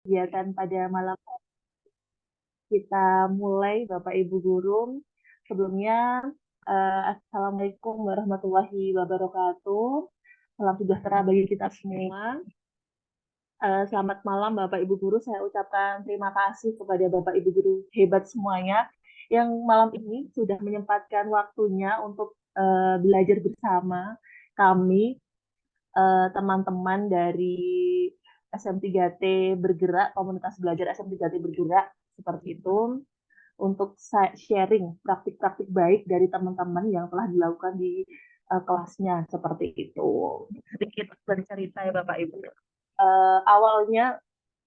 kegiatan pada malam kita mulai, Bapak Ibu Guru. Sebelumnya, Assalamualaikum warahmatullahi wabarakatuh. Salam sejahtera bagi kita semua. Selamat malam Bapak Ibu Guru. Saya ucapkan terima kasih kepada Bapak Ibu Guru hebat semuanya yang malam ini sudah menyempatkan waktunya untuk belajar bersama kami, teman-teman dari SM3T Bergerak, komunitas belajar SM3T Bergerak, seperti itu, untuk sharing praktik-praktik baik dari teman-teman yang telah dilakukan di kelasnya, seperti itu. Sedikit bercerita ya Bapak Ibu. Awalnya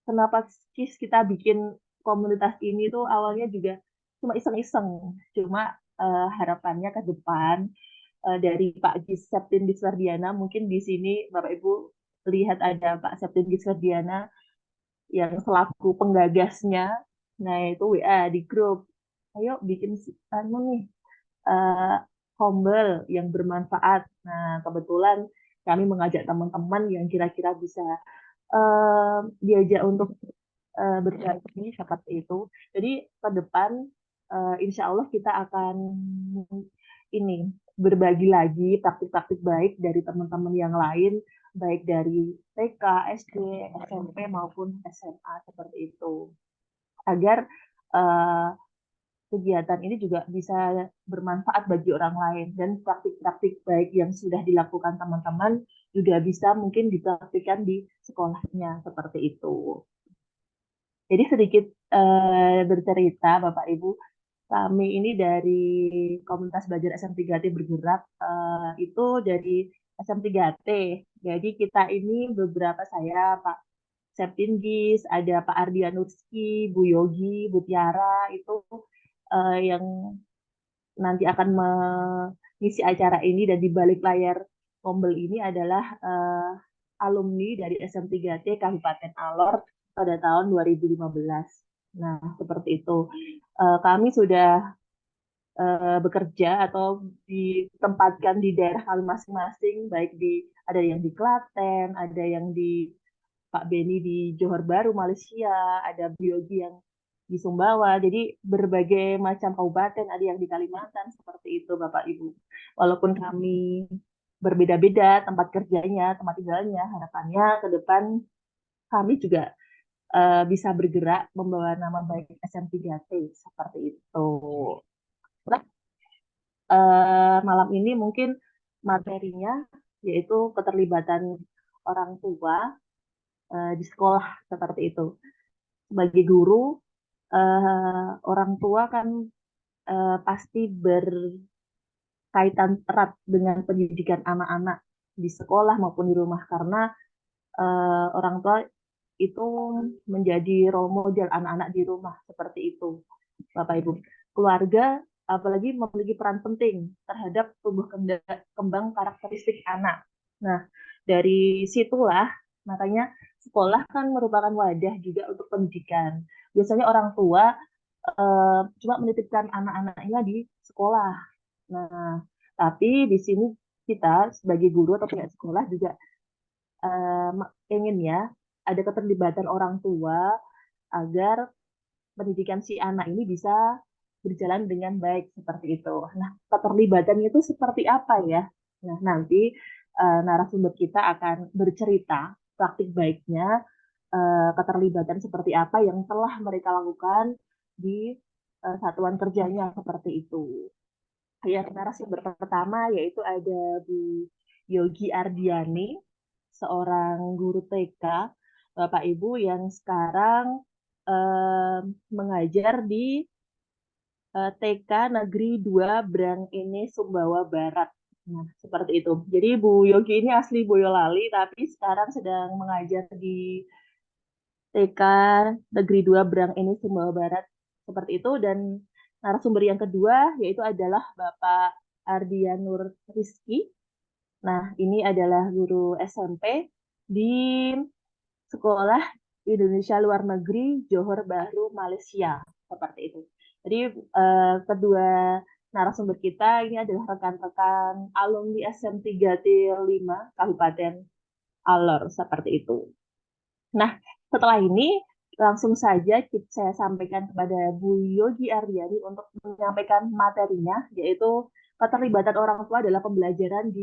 kenapa kita bikin komunitas ini tuh awalnya juga cuma iseng-iseng, cuma harapannya ke depan dari Pak Gis Septin Giswardiana, mungkin di sini Bapak Ibu lihat ada Pak Septin Giswardiana yang selaku penggagasnya. Nah, itu WA di grup. Ayo bikin anu nih, eh, Hombel yang bermanfaat. Nah, kebetulan kami mengajak teman-teman yang kira-kira bisa diajak untuk berbagi seperti itu. Jadi ke depan insya Allah kita akan ini berbagi lagi praktik-praktik baik dari teman-teman yang lain, baik dari TK, SD, SMP maupun SMA seperti itu, agar uh, kegiatan ini juga bisa bermanfaat bagi orang lain dan praktik-praktik baik yang sudah dilakukan teman-teman juga bisa mungkin dipraktikkan di sekolahnya seperti itu. Jadi sedikit bercerita Bapak Ibu, kami ini dari komunitas belajar SM3T Bergerak itu dari SM3T. Jadi kita ini beberapa, saya Pak Septingis, ada Pak Ardianurski, Bu Yogi, Bu Tiara, itu yang nanti akan mengisi acara ini, dan di balik layar Kombel ini adalah alumni dari SM3T Kabupaten Alor pada tahun 2015. Nah, seperti itu. Kami sudah bekerja atau ditempatkan di daerah kami masing-masing, baik ada yang di Klaten, ada yang di Pak Beni di Johor Baru, Malaysia, ada Biogi yang di Sumbawa. Jadi berbagai macam kabupaten, ada yang di Kalimantan, seperti itu Bapak Ibu. Walaupun kami berbeda-beda tempat kerjanya, tempat tinggalnya, harapannya ke depan kami juga bisa bergerak membawa nama baik SM3T seperti itu. Nah, malam ini mungkin materinya yaitu keterlibatan orang tua di sekolah seperti itu. Sebagai guru, orang tua kan pasti berkaitan erat dengan pendidikan anak-anak di sekolah maupun di rumah, karena orang tua itu menjadi role model anak-anak di rumah seperti itu, Bapak Ibu. Keluarga apalagi memiliki peran penting terhadap tumbuh kembang karakteristik anak. Nah, dari situlah makanya sekolah kan merupakan wadah juga untuk pendidikan. Biasanya orang tua cuma menitipkan anak-anaknya di sekolah. Nah, tapi di sini kita sebagai guru atau pihak sekolah juga ingin ya ada keterlibatan orang tua agar pendidikan si anak ini bisa berjalan dengan baik seperti itu. Nah, keterlibatannya itu seperti apa ya? Nah, nanti narasumber kita akan bercerita praktik baiknya, keterlibatan seperti apa yang telah mereka lakukan di satuan kerjanya seperti itu. Yang narasumber pertama yaitu ada Bu Yogi Ardiani, seorang guru TK, Bapak Ibu yang sekarang eh, mengajar di TK Negeri 2 Brang ini Sumbawa Barat. Nah, seperti itu. Jadi Bu Yogi ini asli Boyolali, tapi sekarang sedang mengajar di TK Negeri 2 Brang ini Sumbawa Barat. Seperti itu. Dan narasumber yang kedua yaitu adalah Bapak Ardianur Rizky. Nah, ini adalah guru SMP di Sekolah Indonesia Luar Negeri Johor Bahru, Malaysia. Seperti itu. Jadi kedua narasumber kita ini adalah rekan-rekan alumni SM3T5 Kabupaten Alor, seperti itu. Nah, setelah ini langsung saja saya sampaikan kepada Bu Yogi Ardiani untuk menyampaikan materinya, yaitu keterlibatan orang tua dalam pembelajaran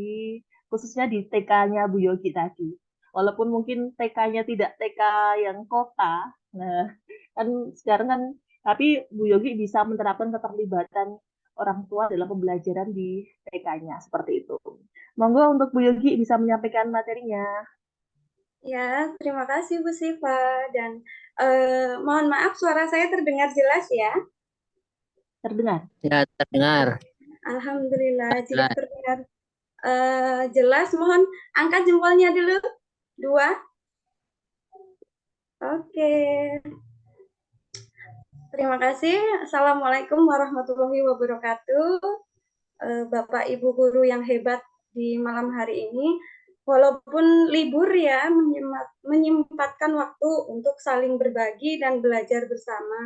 khususnya di TK-nya Bu Yogi tadi. Walaupun mungkin TK-nya tidak TK yang kota, nah kan sekarang kan, tapi Bu Yogi bisa menerapkan keterlibatan orang tua dalam pembelajaran di TK-nya seperti itu. Monggo untuk Bu Yogi bisa menyampaikan materinya. Ya, terima kasih Bu Siva dan mohon maaf suara saya terdengar jelas ya. Terdengar? Ya, terdengar. Alhamdulillah jika terdengar jelas, mohon angkat jempolnya dulu. 2. Oke. Terima kasih. Assalamualaikum warahmatullahi wabarakatuh. Bapak Ibu guru yang hebat di malam hari ini. Walaupun libur ya, menyempatkan waktu untuk saling berbagi dan belajar bersama.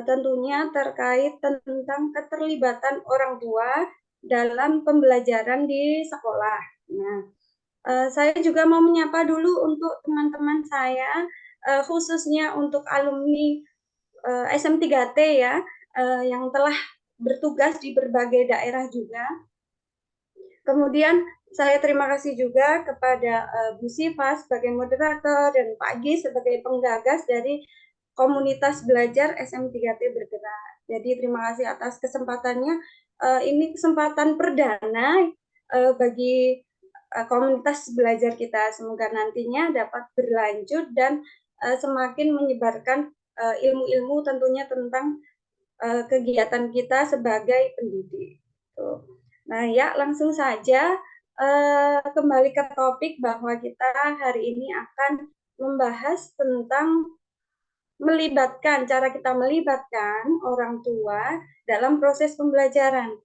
Tentunya terkait tentang keterlibatan orang tua dalam pembelajaran di sekolah. Nah, saya juga mau menyapa dulu untuk teman-teman saya, khususnya untuk alumni SM3T ya, yang telah bertugas di berbagai daerah juga. Kemudian saya terima kasih juga kepada Bu Siva sebagai moderator dan Pak Gi sebagai penggagas dari komunitas belajar SM3T bergerak. Jadi terima kasih atas kesempatannya. Ini kesempatan perdana bagi komunitas belajar kita. Semoga nantinya dapat berlanjut dan semakin menyebarkan ilmu-ilmu tentunya tentang kegiatan kita sebagai pendidik. Nah ya, langsung saja kembali ke topik bahwa kita hari ini akan membahas tentang cara kita melibatkan orang tua dalam proses pembelajaran.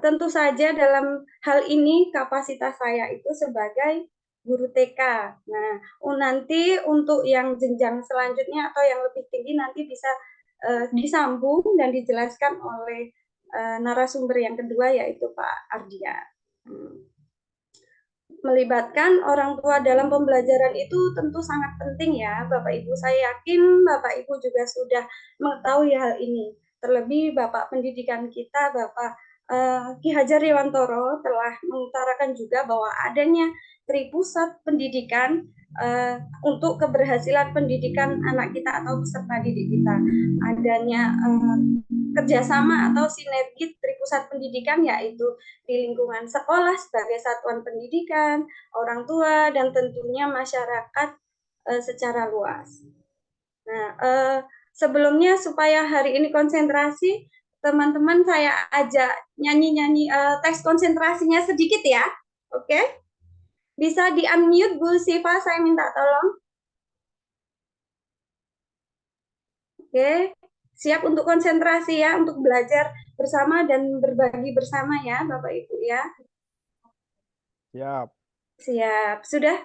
Tentu saja dalam hal ini kapasitas saya itu sebagai guru TK. Nah, nanti untuk yang jenjang selanjutnya atau yang lebih tinggi nanti bisa disambung dan dijelaskan oleh narasumber yang kedua yaitu Pak Ardia. Melibatkan orang tua dalam pembelajaran itu tentu sangat penting ya Bapak Ibu. Saya yakin Bapak Ibu juga sudah mengetahui hal ini. Terlebih Bapak pendidikan kita, Bapak Ki Hajar Dewantoro telah mengutarakan juga bahwa adanya Tripusat Pendidikan untuk keberhasilan pendidikan anak kita atau peserta didik kita. Adanya kerjasama atau sinergi Tripusat Pendidikan yaitu di lingkungan sekolah sebagai satuan pendidikan, orang tua, dan tentunya masyarakat secara luas. Nah, sebelumnya supaya hari ini konsentrasi, teman-teman saya ajak nyanyi-nyanyi tes konsentrasinya sedikit ya. Oke? Bisa di-unmute Bu Siva, saya minta tolong. Oke, siap untuk konsentrasi ya, untuk belajar bersama dan berbagi bersama ya, Bapak Ibu ya. Siap. Siap. Sudah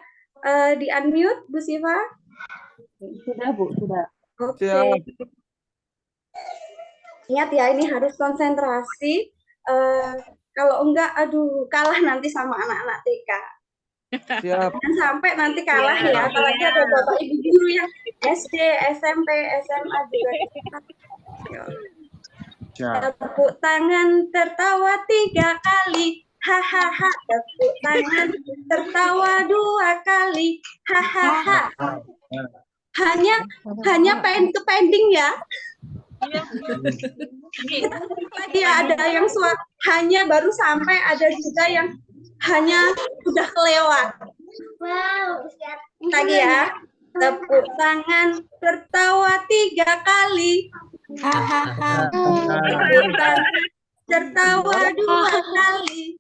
di-unmute, Bu Siva? Sudah, Bu, sudah. Oke. Siap. Ingat ya, ini harus konsentrasi. Kalau enggak, aduh, kalah nanti sama anak-anak TK. Siap. Jangan sampai nanti kalah ya, apalagi ada Bapak Ibu guru yang SD, SMP, SMA juga. Tepuk tangan tertawa 3 kali, hahaha. Tepuk tangan tertawa 2 kali, hahaha. Hanya pending ya. Lagi ada yang hanya baru sampai, ada juga yang hanya sudah kelewat. Wow, lagi ya. Tepuk tangan tertawa 3 kali. Hahaha. Tepuk tangan tertawa 2 kali.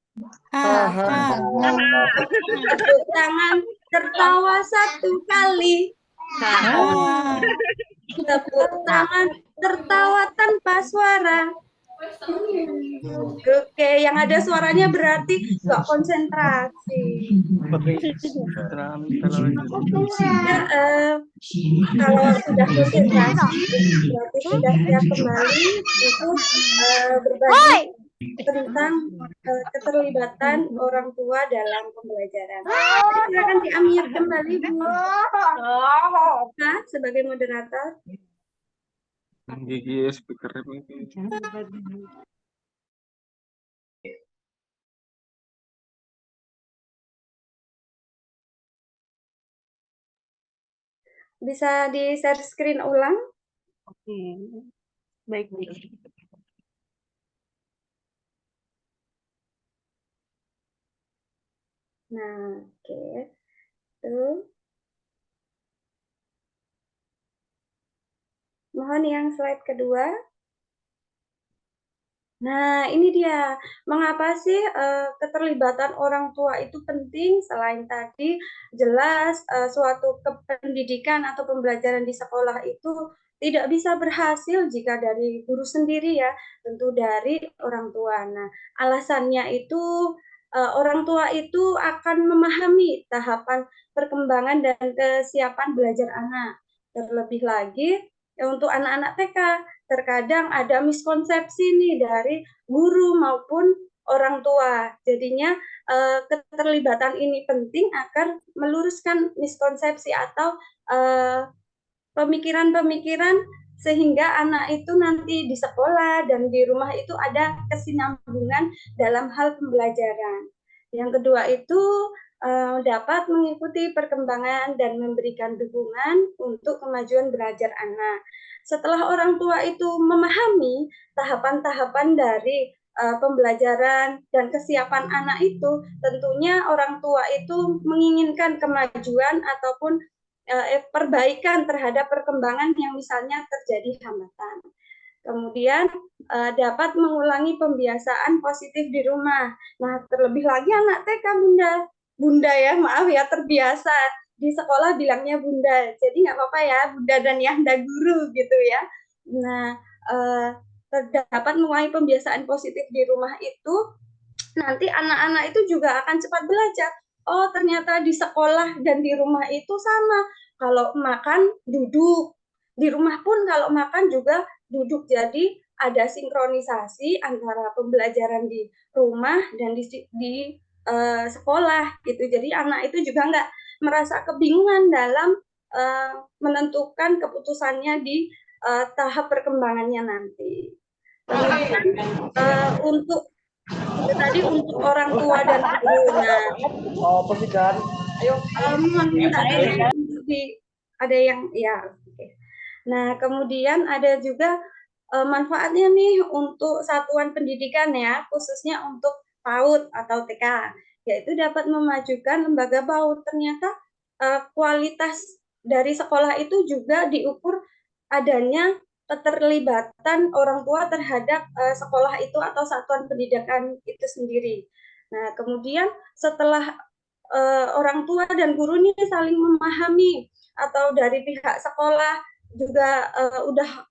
Tepuk tangan tertawa 1 kali. Tepuk tangan tertawa tanpa suara. Oke, yang ada suaranya berarti nggak konsentrasi. Ya, kalau sudah konsentrasi, berarti sudah siap kembali untuk berbagi tentang keterlibatan orang tua dalam pembelajaran. Silakan di-unmute kembali Bu sebagai moderator. Gigi speakernya. Bisa di-share screen ulang? Oke, baik-baik. Nah, oke. Tuh. Mohon yang slide kedua. Nah, ini dia. Mengapa sih keterlibatan orang tua itu penting? Selain tadi jelas suatu pendidikan atau pembelajaran di sekolah itu tidak bisa berhasil jika dari guru sendiri ya, tentu dari orang tua. Nah, alasannya itu orang tua itu akan memahami tahapan perkembangan dan kesiapan belajar anak. Terlebih lagi untuk anak-anak TK terkadang ada miskonsepsi nih dari guru maupun orang tua. Jadinya keterlibatan ini penting agar meluruskan miskonsepsi atau pemikiran-pemikiran sehingga anak itu nanti di sekolah dan di rumah itu ada kesinambungan dalam hal pembelajaran. Yang kedua itu dapat mengikuti perkembangan dan memberikan dukungan untuk kemajuan belajar anak. Setelah orang tua itu memahami tahapan-tahapan dari pembelajaran dan kesiapan anak itu, tentunya orang tua itu menginginkan kemajuan ataupun perbaikan terhadap perkembangan yang misalnya terjadi hambatan. Kemudian dapat mengulangi pembiasaan positif di rumah. Nah, terlebih lagi anak TK Bunda ya, maaf ya, terbiasa di sekolah bilangnya Bunda. Jadi nggak apa-apa ya, Bunda dan Yanda guru gitu ya. Nah, terdapat mengulangi pembiasaan positif di rumah itu, nanti anak-anak itu juga akan cepat belajar. Oh, ternyata di sekolah dan di rumah itu sama. Kalau makan, duduk. Di rumah pun kalau makan juga duduk. Jadi ada sinkronisasi antara pembelajaran di rumah dan di sekolah gitu. Jadi anak itu juga nggak merasa kebingungan dalam menentukan keputusannya di tahap perkembangannya nanti. Kemudian untuk itu tadi untuk orang tua dan guru. Nah, mohon minta ada yang ya. Okay. Nah, kemudian ada juga manfaatnya nih untuk satuan pendidikan ya, khususnya untuk PAUD atau TK, yaitu dapat memajukan lembaga PAUD. Ternyata kualitas dari sekolah itu juga diukur adanya keterlibatan orang tua terhadap sekolah itu atau satuan pendidikan itu sendiri. Nah, kemudian setelah orang tua dan guru ini saling memahami atau dari pihak sekolah juga udah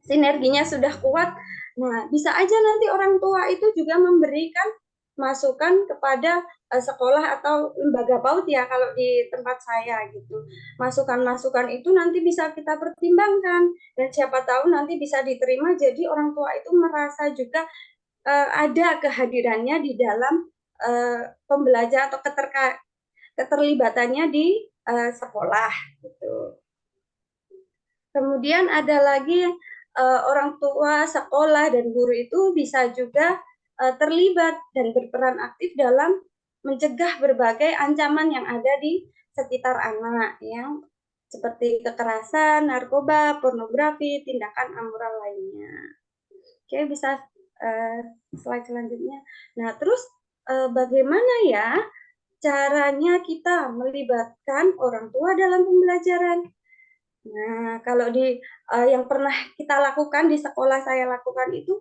sinerginya sudah kuat. Nah, bisa aja nanti orang tua itu juga memberikan masukan kepada sekolah atau lembaga PAUD ya kalau di tempat saya gitu. Masukan-masukan itu nanti bisa kita pertimbangkan dan siapa tahu nanti bisa diterima jadi orang tua itu merasa juga ada kehadirannya di dalam pembelajaran atau keterlibatannya di sekolah gitu. Kemudian ada lagi orang tua, sekolah, dan guru itu bisa juga terlibat dan berperan aktif dalam mencegah berbagai ancaman yang ada di sekitar anak, yang seperti kekerasan, narkoba, pornografi, tindakan amoral lainnya. Oke, bisa slide selanjutnya. Nah, terus bagaimana ya caranya kita melibatkan orang tua dalam pembelajaran? Nah, kalau di yang pernah kita lakukan di sekolah saya lakukan itu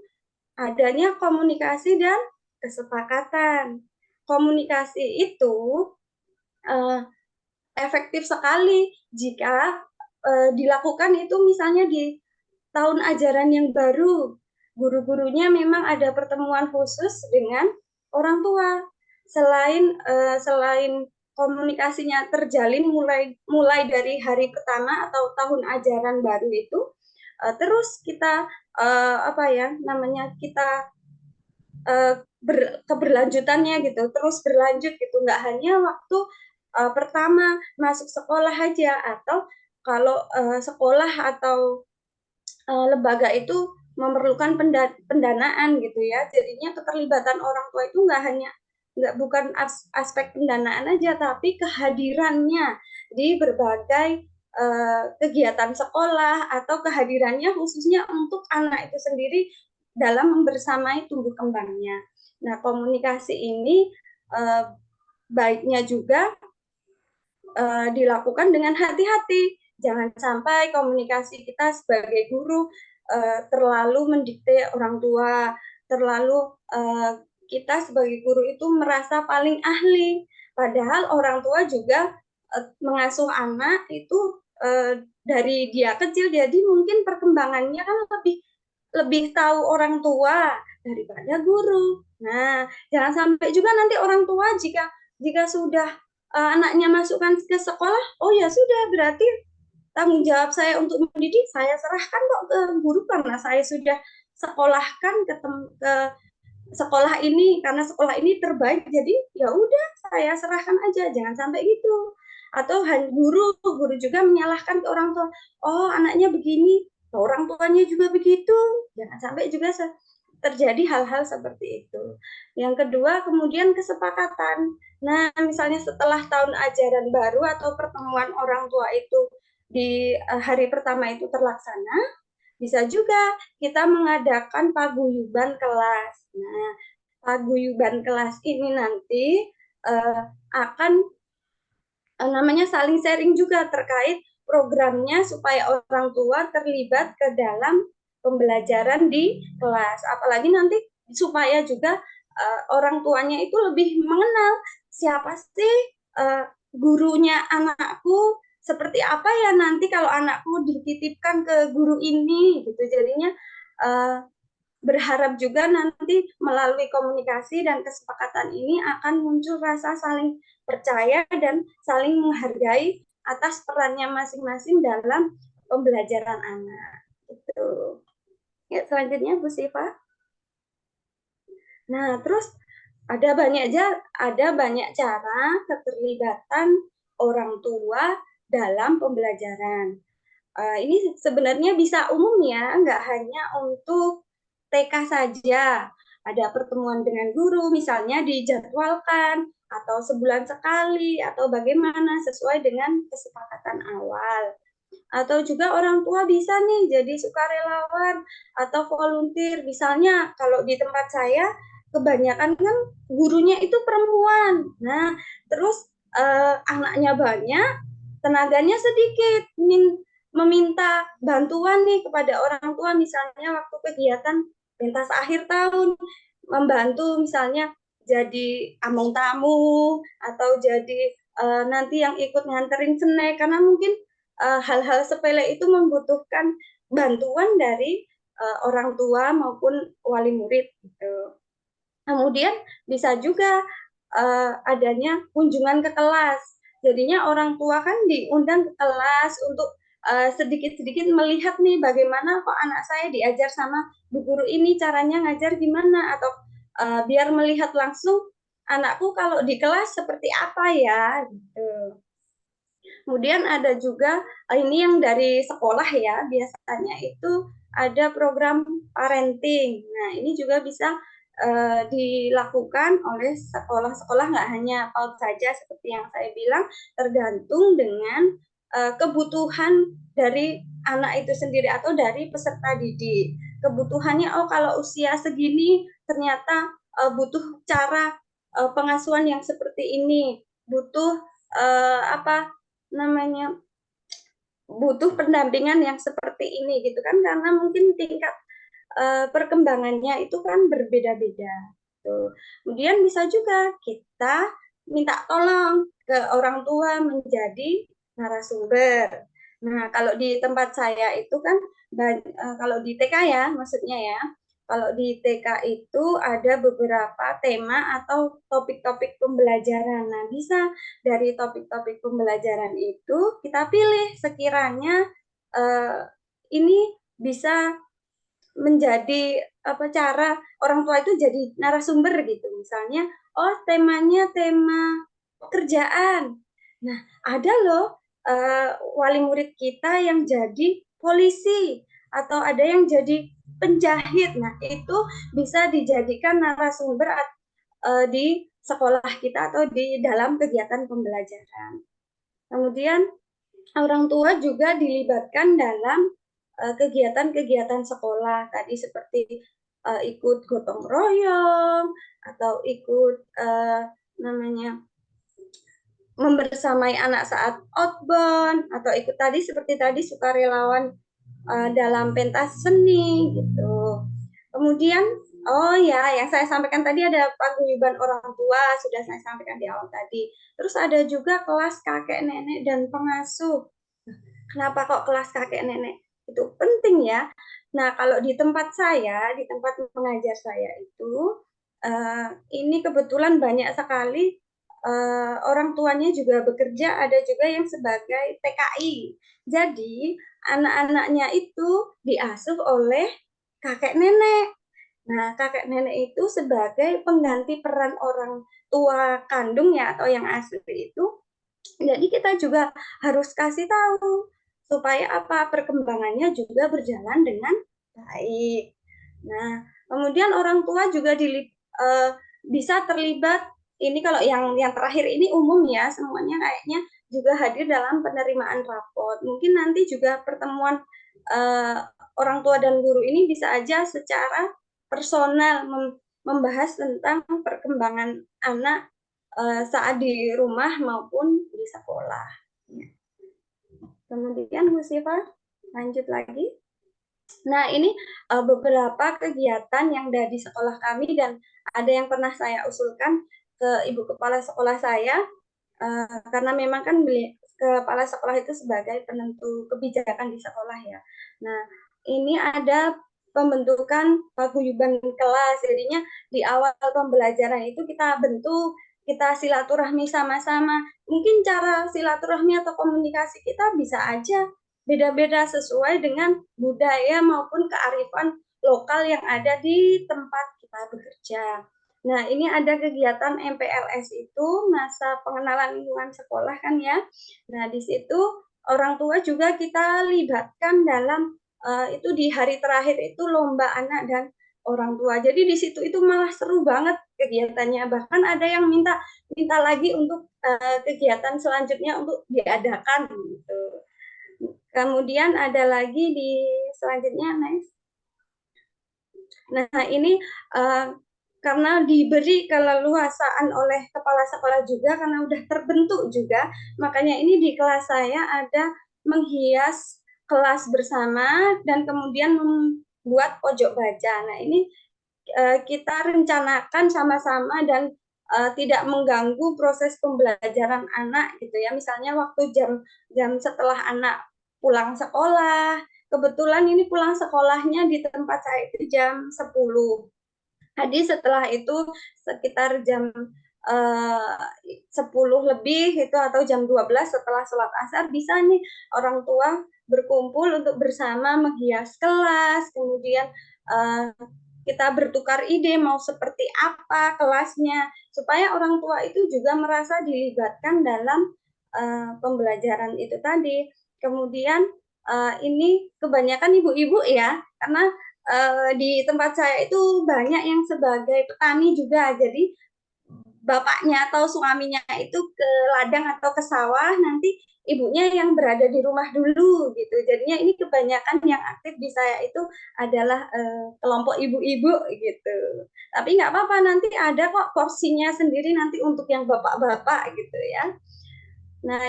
adanya komunikasi dan kesepakatan. Komunikasi itu efektif sekali jika dilakukan itu misalnya di tahun ajaran yang baru. Guru-gurunya memang ada pertemuan khusus dengan orang tua. Selain komunikasinya terjalin mulai dari hari pertama atau tahun ajaran baru itu, terus kita kita keberlanjutannya gitu, terus berlanjut gitu, nggak hanya waktu pertama masuk sekolah aja, atau kalau sekolah atau lembaga itu memerlukan pendanaan gitu ya, jadinya keterlibatan orang tua itu nggak bukan aspek pendanaan aja, tapi kehadirannya di berbagai kegiatan sekolah, atau kehadirannya khususnya untuk anak itu sendiri dalam membersamai tumbuh kembangnya. Nah, komunikasi ini baiknya juga dilakukan dengan hati-hati. Jangan sampai komunikasi kita sebagai guru terlalu mendikte orang tua, terlalu kita sebagai guru itu merasa paling ahli. Padahal orang tua juga mengasuh anak itu dari dia kecil, jadi mungkin perkembangannya kan lebih tahu orang tua daripada guru. Nah, jangan sampai juga nanti orang tua jika sudah anaknya masukkan ke sekolah, oh ya sudah, berarti tanggung jawab saya untuk mendidik saya serahkan kok ke guru, karena saya sudah sekolahkan ke sekolah ini, karena sekolah ini terbaik, jadi ya udah saya serahkan aja. Jangan sampai gitu. Atau guru juga menyalahkan ke orang tua, oh anaknya begini, orang tuanya juga begitu. Jangan sampai juga terjadi hal-hal seperti itu. Yang kedua, kemudian kesepakatan. Nah, misalnya setelah tahun ajaran baru atau pertemuan orang tua itu di hari pertama itu terlaksana, bisa juga kita mengadakan paguyuban kelas. Nah, paguyuban kelas ini nanti akan namanya saling sharing juga terkait programnya, supaya orang tua terlibat ke dalam pembelajaran di kelas. Apalagi nanti supaya juga orang tuanya itu lebih mengenal siapa sih gurunya anakku, seperti apa ya nanti kalau anakku dititipkan ke guru ini gitu. Jadinya berharap juga nanti melalui komunikasi dan kesepakatan ini akan muncul rasa saling percaya dan saling menghargai atas perannya masing-masing dalam pembelajaran anak. Gitu. Ya, selanjutnya Bu Siva. Nah, terus ada banyak cara keterlibatan orang tua dalam pembelajaran. Ini sebenarnya bisa umum ya, nggak hanya untuk TK saja. Ada pertemuan dengan guru, misalnya dijadwalkan, atau sebulan sekali, atau bagaimana sesuai dengan kesepakatan awal. Atau juga orang tua bisa nih jadi sukarelawan atau volunteer. Misalnya kalau di tempat saya, kebanyakan kan gurunya itu perempuan. Nah, terus anaknya banyak, tenaganya sedikit, meminta bantuan nih kepada orang tua, misalnya waktu kegiatan pentas akhir tahun, membantu misalnya jadi among tamu, atau jadi nanti yang ikut nganterin snack, karena mungkin hal-hal sepele itu membutuhkan bantuan dari orang tua maupun wali murid gitu. Kemudian bisa juga adanya kunjungan ke kelas. Jadinya orang tua kan diundang ke kelas untuk sedikit-sedikit melihat nih bagaimana kok anak saya diajar sama bu guru ini, caranya ngajar gimana, atau biar melihat langsung anakku kalau di kelas seperti apa ya gitu. Kemudian ada juga ini yang dari sekolah ya, biasanya itu ada program parenting. Nah, ini juga bisa dilakukan oleh sekolah-sekolah, nggak hanya PAUD saja seperti yang saya bilang, tergantung dengan kebutuhan dari anak itu sendiri atau dari peserta didik. Kebutuhannya, oh kalau usia segini ternyata butuh cara pengasuhan yang seperti ini, butuh apa namanya, butuh pendampingan yang seperti ini gitu kan, karena mungkin tingkat perkembangannya itu kan berbeda-beda. Tuh. Kemudian bisa juga kita minta tolong ke orang tua menjadi narasumber. Nah, kalau di tempat saya itu kan, kalau di TK ya maksudnya ya, kalau di TK itu ada beberapa tema atau topik-topik pembelajaran. Nah, bisa dari topik-topik pembelajaran itu kita pilih sekiranya ini bisa menjadi cara orang tua itu jadi narasumber gitu. Misalnya, oh temanya tema pekerjaan. Nah, ada loh wali murid kita yang jadi polisi atau ada yang jadi penjahit. Nah, itu bisa dijadikan narasumber di sekolah kita atau di dalam kegiatan pembelajaran. Kemudian orang tua juga dilibatkan dalam kegiatan-kegiatan sekolah tadi seperti ikut gotong royong atau ikut namanya membersamai anak saat outbound atau ikut tadi seperti tadi sukarelawan dalam pentas seni gitu. Kemudian oh ya, yang saya sampaikan tadi ada paguyuban orang tua, sudah saya sampaikan di awal tadi. Terus ada juga kelas kakek nenek dan pengasuh. Kenapa kok kelas kakek nenek itu penting ya? Nah, kalau di tempat saya, di tempat mengajar saya itu, ini kebetulan banyak sekali orang tuanya juga bekerja, ada juga yang sebagai TKI. Jadi, anak-anaknya itu diasuh oleh kakek nenek. Nah, kakek nenek itu sebagai pengganti peran orang tua kandung ya atau yang asli itu. Jadi kita juga harus kasih tahu supaya apa perkembangannya juga berjalan dengan baik. Nah, kemudian orang tua juga bisa terlibat. Ini kalau yang terakhir ini umum ya, semuanya kayaknya juga hadir dalam penerimaan rapot. Mungkin nanti juga pertemuan uh, orang tua dan guru ini bisa aja secara personal membahas tentang perkembangan anak saat di rumah maupun di sekolah. Kemudian Bu Siva, lanjut lagi. Nah, ini beberapa kegiatan yang dari sekolah kami dan ada yang pernah saya usulkan ke Ibu Kepala Sekolah saya, karena memang kan Kepala Sekolah itu sebagai penentu kebijakan di sekolah ya. Nah, ini ada pembentukan paguyuban kelas, jadinya di awal pembelajaran itu kita bentuk, kita silaturahmi sama-sama. Mungkin cara silaturahmi atau komunikasi kita bisa aja beda-beda sesuai dengan budaya maupun kearifan lokal yang ada di tempat kita bekerja. Nah, ini ada kegiatan MPLS itu masa pengenalan lingkungan sekolah kan ya. Nah, di situ orang tua juga kita libatkan dalam itu di hari terakhir itu lomba anak dan orang tua. Jadi di situ itu malah seru banget kegiatannya. Bahkan ada yang minta lagi untuk kegiatan selanjutnya untuk diadakan gitu. Kemudian ada lagi di selanjutnya next. Nah, ini karena diberi keleluasaan oleh kepala sekolah juga karena udah terbentuk juga, makanya ini di kelas saya ada menghias kelas bersama dan kemudian membuat pojok baca. Nah, ini kita rencanakan sama-sama dan tidak mengganggu proses pembelajaran anak gitu ya. Misalnya waktu jam setelah anak pulang sekolah, kebetulan ini pulang sekolahnya di tempat saya itu jam 10. Jadi setelah itu sekitar jam 10 lebih itu atau jam 12 setelah sholat asar bisa nih orang tua berkumpul untuk bersama menghias kelas, kemudian kita bertukar ide mau seperti apa kelasnya supaya orang tua itu juga merasa dilibatkan dalam pembelajaran itu tadi. Kemudian ini kebanyakan ibu-ibu ya, karena di tempat saya itu banyak yang sebagai petani juga, jadi bapaknya atau suaminya itu ke ladang atau ke sawah, nanti ibunya yang berada di rumah dulu gitu. Jadinya ini kebanyakan yang aktif di saya itu adalah kelompok ibu-ibu gitu. Tapi nggak apa-apa, nanti ada kok porsinya sendiri nanti untuk yang bapak-bapak gitu ya. Nah,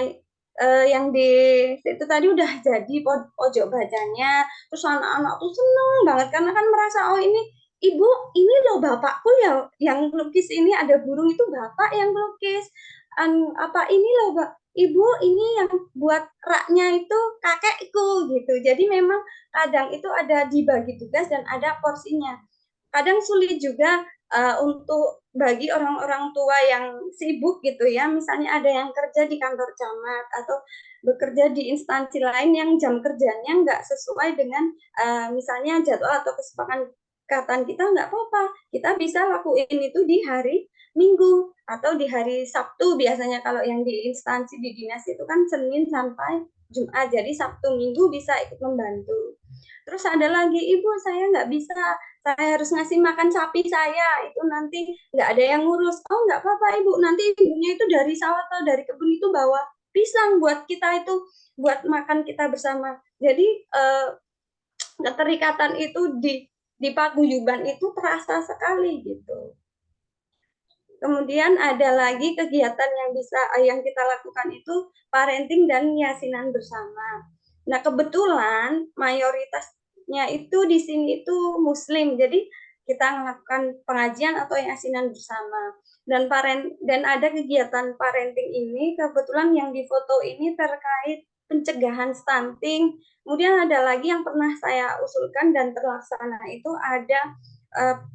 yang di situ tadi udah jadi pojok bacanya, terus anak-anak tuh seneng banget karena kan merasa oh ibu ini loh bapakku ya yang melukis ini ada burung itu bapak yang melukis. Apa ini loh ibu ini yang buat raknya itu kakekku gitu. Jadi memang kadang itu ada dibagi tugas dan ada porsinya. Kadang sulit juga untuk bagi orang-orang tua yang sibuk gitu ya, misalnya ada yang kerja di kantor camat atau bekerja di instansi lain yang jam kerjanya nggak sesuai dengan misalnya jadwal atau keterikatan kita nggak apa-apa. Kita bisa lakuin itu di hari Minggu atau di hari Sabtu biasanya kalau yang di instansi di dinas itu kan Senin sampai Jumat. Jadi Sabtu Minggu bisa ikut membantu. Terus ada lagi, Ibu saya nggak bisa, saya harus ngasih makan sapi saya, itu nanti nggak ada yang ngurus. Oh nggak apa-apa Ibu, nanti ibunya itu dari sawah atau dari kebun itu bawa pisang buat kita itu, buat makan kita bersama. Jadi keterikatan itu di paguyuban itu terasa sekali gitu. Kemudian ada lagi kegiatan yang bisa yang kita lakukan itu parenting dan yasinan bersama. Nah, kebetulan mayoritasnya itu di sini itu Muslim. Jadi kita melakukan pengajian atau yasinan bersama. Dan ada kegiatan parenting ini kebetulan yang difoto ini terkait pencegahan stunting. Kemudian ada lagi yang pernah saya usulkan dan terlaksana itu ada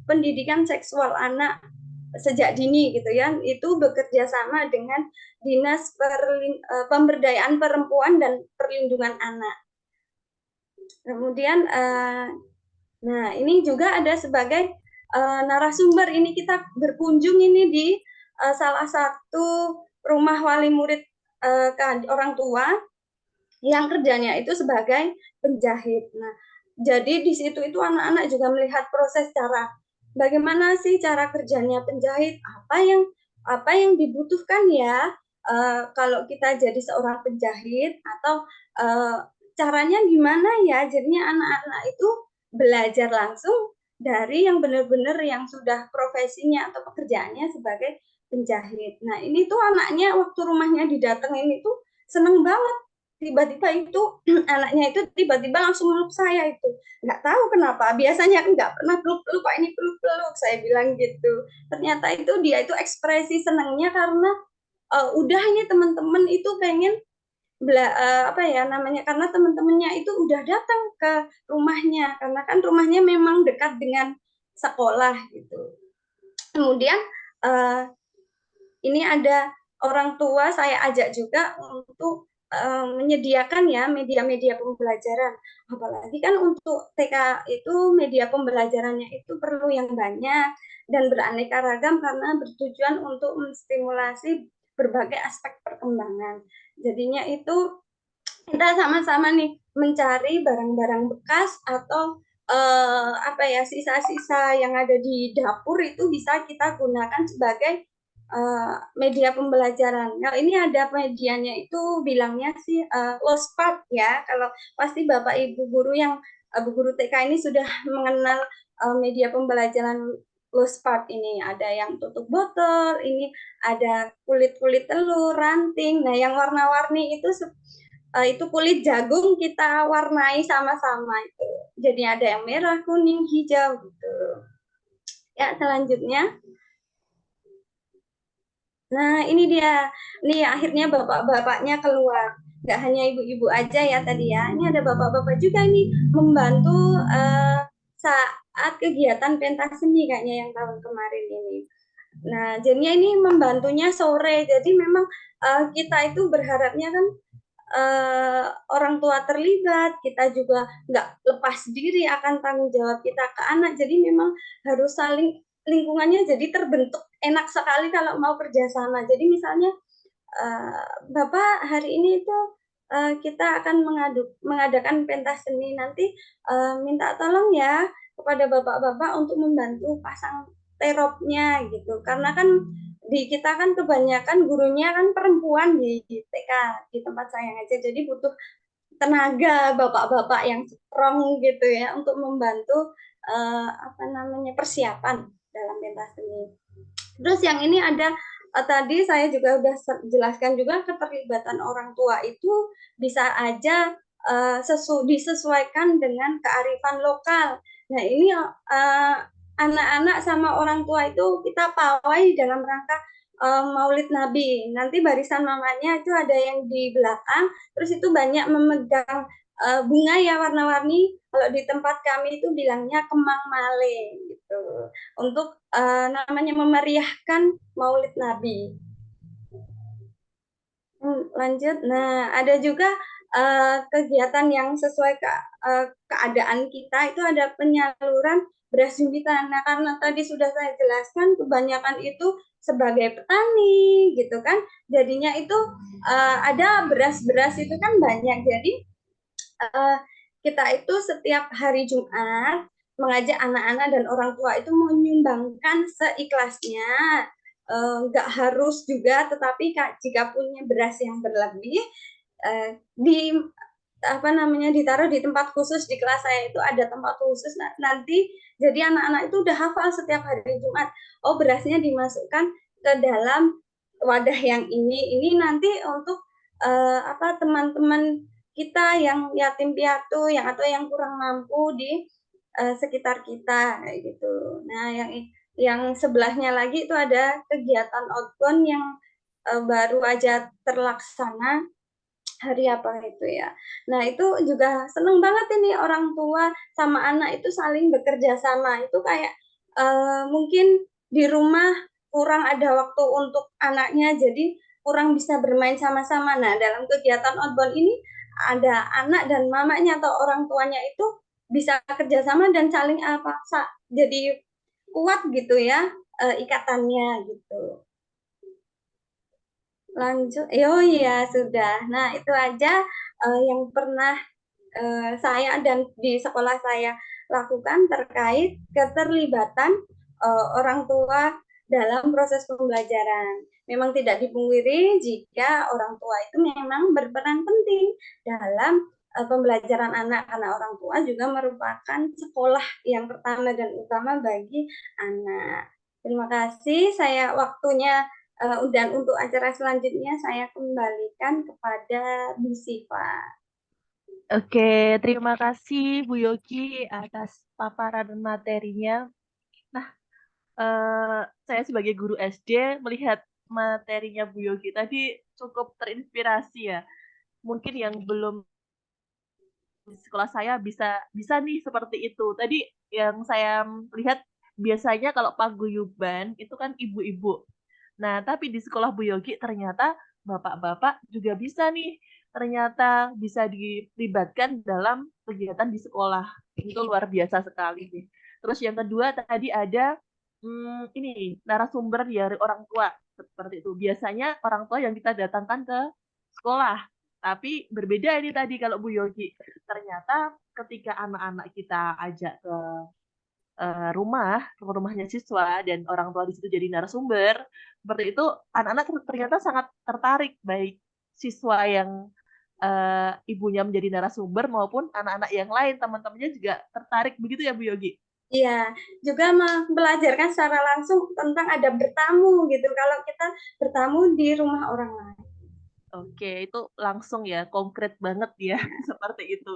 pendidikan seksual anak sejak dini gitu ya, itu bekerja sama dengan Dinas Pemberdayaan Perempuan dan Perlindungan Anak. Kemudian nah ini juga ada sebagai narasumber, ini kita berkunjung ini di salah satu rumah wali murid orang tua yang kerjanya itu sebagai penjahit. Nah, jadi di situ itu anak-anak juga melihat proses cara bagaimana sih cara kerjanya penjahit, apa yang dibutuhkan ya kalau kita jadi seorang penjahit atau caranya gimana ya. Jadinya anak-anak itu belajar langsung dari yang benar-benar yang sudah profesinya atau pekerjaannya sebagai penjahit. Nah, ini tuh anaknya waktu rumahnya didatengin itu seneng banget, tiba-tiba itu anaknya itu tiba-tiba langsung meluk saya itu, nggak tahu kenapa, biasanya aku nggak pernah peluk-peluk, Pak ini peluk-peluk, saya bilang gitu. Ternyata itu dia itu ekspresi senangnya karena udah ini teman-teman itu pengen apa ya namanya, karena teman-temannya itu udah datang ke rumahnya karena kan rumahnya memang dekat dengan sekolah gitu. Kemudian ini ada orang tua saya ajak juga untuk menyediakan ya media-media pembelajaran. Apalagi kan untuk TK itu media pembelajarannya itu perlu yang banyak dan beraneka ragam karena bertujuan untuk menstimulasi berbagai aspek perkembangan. Jadinya itu kita sama-sama nih mencari barang-barang bekas atau apa ya sisa-sisa yang ada di dapur itu bisa kita gunakan sebagai media pembelajaran. Nah, ini ada medianya itu bilangnya sih Lospat ya. Kalau pasti Bapak Ibu guru yang Bu guru TK ini sudah mengenal media pembelajaran Lospat ini. Ada yang tutup botol, ini ada kulit-kulit telur, ranting. Nah, yang warna-warni itu kulit jagung kita warnai sama-sama itu. Jadi ada yang merah, kuning, hijau gitu. Ya, selanjutnya. Nah, ini dia. Nih, akhirnya bapak-bapaknya keluar. Nggak hanya ibu-ibu aja ya tadi ya. Ini ada bapak-bapak juga ini membantu saat kegiatan pentas seni kayaknya yang tahun kemarin ini. Nah, jadinya ini membantunya sore. Jadi memang kita itu berharapnya kan orang tua terlibat, kita juga nggak lepas diri akan tanggung jawab kita ke anak. Jadi memang harus saling lingkungannya jadi terbentuk enak sekali kalau mau kerjasama. Jadi misalnya Bapak hari ini itu kita akan mengadakan pentas seni, nanti minta tolong ya kepada bapak-bapak untuk membantu pasang teropnya gitu. Karena kan di kita kan kebanyakan gurunya kan perempuan di TK di tempat saya ngajar, jadi butuh tenaga bapak-bapak yang strong gitu ya untuk membantu apa namanya persiapan dalam pentas seni. Terus yang ini ada tadi saya juga sudah jelaskan juga keterlibatan orang tua itu bisa aja disesuaikan dengan kearifan lokal. Nah ini anak-anak sama orang tua itu kita pawai dalam rangka Maulid Nabi. Nanti barisan mamanya itu ada yang di belakang, terus itu banyak memegang bunga ya warna-warni. Kalau di tempat kami itu bilangnya kemang male gitu. Untuk namanya memeriahkan Maulid Nabi. Lanjut. Nah, ada juga kegiatan yang sesuai keadaan kita itu ada penyaluran beras jumbitan. Nah, karena tadi sudah saya jelaskan, kebanyakan itu sebagai petani, gitu kan. Jadinya itu ada beras-beras itu kan banyak. Jadi kita itu setiap hari Jumat mengajak anak-anak dan orang tua itu menyumbangkan seikhlasnya. Nggak harus juga, tetapi jika punya beras yang berlebih, di apa namanya ditaruh di tempat khusus. Di kelas saya itu ada tempat khusus nanti, jadi anak-anak itu udah hafal setiap hari Jumat, oh berasnya dimasukkan ke dalam wadah yang ini nanti untuk teman-teman kita yang yatim piatu yang atau yang kurang mampu di sekitar kita kayak gitu. Nah, yang sebelahnya lagi itu ada kegiatan outbound yang baru aja terlaksana hari apa itu ya. Nah, itu juga seneng banget ini orang tua sama anak itu saling bekerja sama. Itu kayak mungkin di rumah kurang ada waktu untuk anaknya, jadi kurang bisa bermain sama-sama. Nah, dalam kegiatan outbound ini ada anak dan mamanya atau orang tuanya itu bisa kerjasama dan saling jadi kuat gitu ya ikatannya gitu. Lanjut, oh iya sudah. Nah itu aja yang pernah saya dan di sekolah saya lakukan terkait keterlibatan orang tua dalam proses pembelajaran. Memang tidak dipungkiri jika orang tua itu memang berperan penting dalam pembelajaran anak, karena orang tua juga merupakan sekolah yang pertama dan utama bagi anak. Terima kasih, saya waktunya dan untuk acara selanjutnya saya kembalikan kepada Bu Siva. Oke, terima kasih Bu Yogi atas paparan materinya. Nah, saya sebagai guru SD melihat materinya Bu Yogi tadi cukup terinspirasi ya. Mungkin yang belum di sekolah saya bisa bisa nih seperti itu. Tadi yang saya lihat biasanya kalau paguyuban itu kan ibu-ibu. Nah, tapi di sekolah Bu Yogi ternyata bapak-bapak juga bisa nih. Ternyata bisa dilibatkan dalam kegiatan di sekolah. Itu luar biasa sekali nih. Terus yang kedua tadi ada ini narasumber dari orang tua seperti itu. Biasanya orang tua yang kita datangkan ke sekolah. Tapi berbeda ini tadi kalau Bu Yogi. Ternyata ketika anak-anak kita ajak ke rumahnya siswa dan orang tua di situ jadi narasumber, seperti itu anak-anak ternyata sangat tertarik, baik siswa yang ibunya menjadi narasumber maupun anak-anak yang lain, teman-temannya juga tertarik, begitu ya Bu Yogi? Iya, juga belajarkan secara langsung tentang ada bertamu gitu. Kalau kita bertamu di rumah orang lain. Oke, itu langsung ya, konkret banget ya, seperti itu.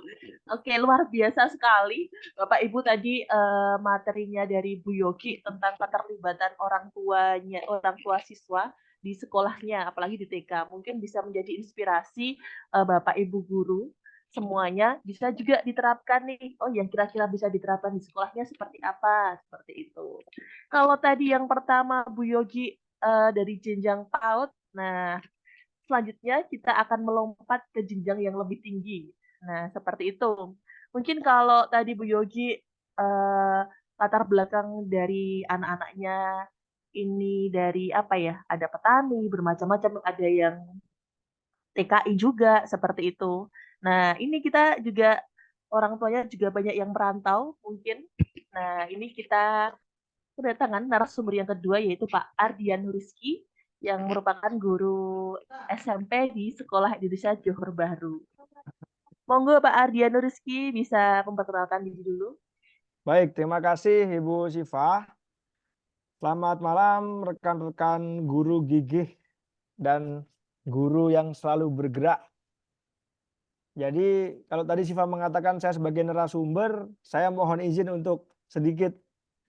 Oke, luar biasa sekali. Bapak Ibu tadi materinya dari Bu Yogi tentang keterlibatan orang tua siswa di sekolahnya, apalagi di TK. Mungkin bisa menjadi inspirasi Bapak Ibu guru semuanya bisa juga diterapkan nih. Oh, yang kira-kira bisa diterapkan di sekolahnya seperti apa? Seperti itu. Kalau tadi yang pertama Bu Yogi dari jenjang PAUD, nah selanjutnya kita akan melompat ke jenjang yang lebih tinggi. Nah, seperti itu. Mungkin kalau tadi Bu Yogi latar belakang dari anak-anaknya ini dari apa ya? Ada petani, bermacam-macam, ada yang TKI juga seperti itu. Nah, ini kita juga orang tuanya juga banyak yang merantau mungkin. Nah, ini kita kedatangan narasumber yang kedua yaitu Pak Ardian Rizky yang merupakan guru SMP di Sekolah Indonesia Johor Bahru. Monggo Pak Ardian Rizky bisa memperkenalkan diri dulu. Baik, terima kasih Ibu Siva. Selamat malam rekan-rekan guru gigih dan guru yang selalu bergerak. Jadi kalau tadi Siva mengatakan saya sebagai narasumber, saya mohon izin untuk sedikit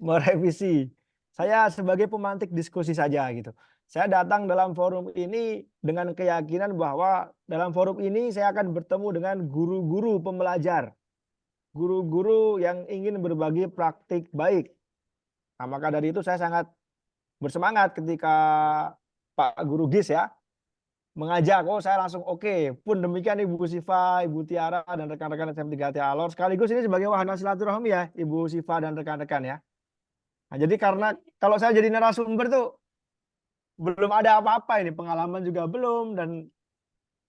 merevisi. Saya sebagai pemantik diskusi saja gitu. Saya datang dalam forum ini dengan keyakinan bahwa dalam forum ini saya akan bertemu dengan guru-guru pembelajar. Guru-guru yang ingin berbagi praktik baik. Nah, maka dari itu saya sangat bersemangat ketika Pak Guru Gis ya mengajak, oh saya langsung oke. Pun demikian Ibu Siva, Ibu Tiara, dan rekan-rekan SM3T Alor. Sekaligus ini sebagai wahana silaturahmi ya, Ibu Siva dan rekan-rekan ya. Nah, jadi karena kalau saya jadi narasumber tuh belum ada apa-apa ini, pengalaman juga belum, dan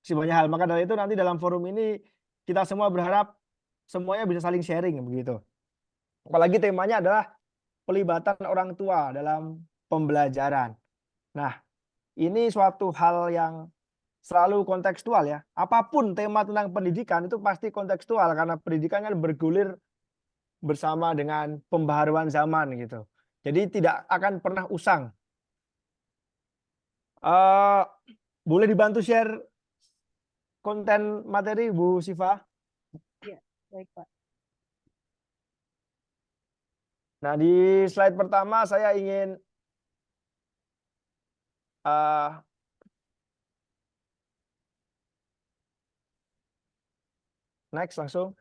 masih banyak hal. Maka dari itu nanti dalam forum ini kita semua berharap semuanya bisa saling sharing begitu. Apalagi temanya adalah pelibatan orang tua dalam pembelajaran. Nah, ini suatu hal yang selalu kontekstual ya. Apapun tema tentang pendidikan itu pasti kontekstual karena pendidikan kan bergulir bersama dengan pembaharuan zaman gitu. Jadi tidak akan pernah usang. Boleh dibantu share konten materi Bu Siva? Ya, baik Pak. Nah, di slide pertama saya ingin next langsung.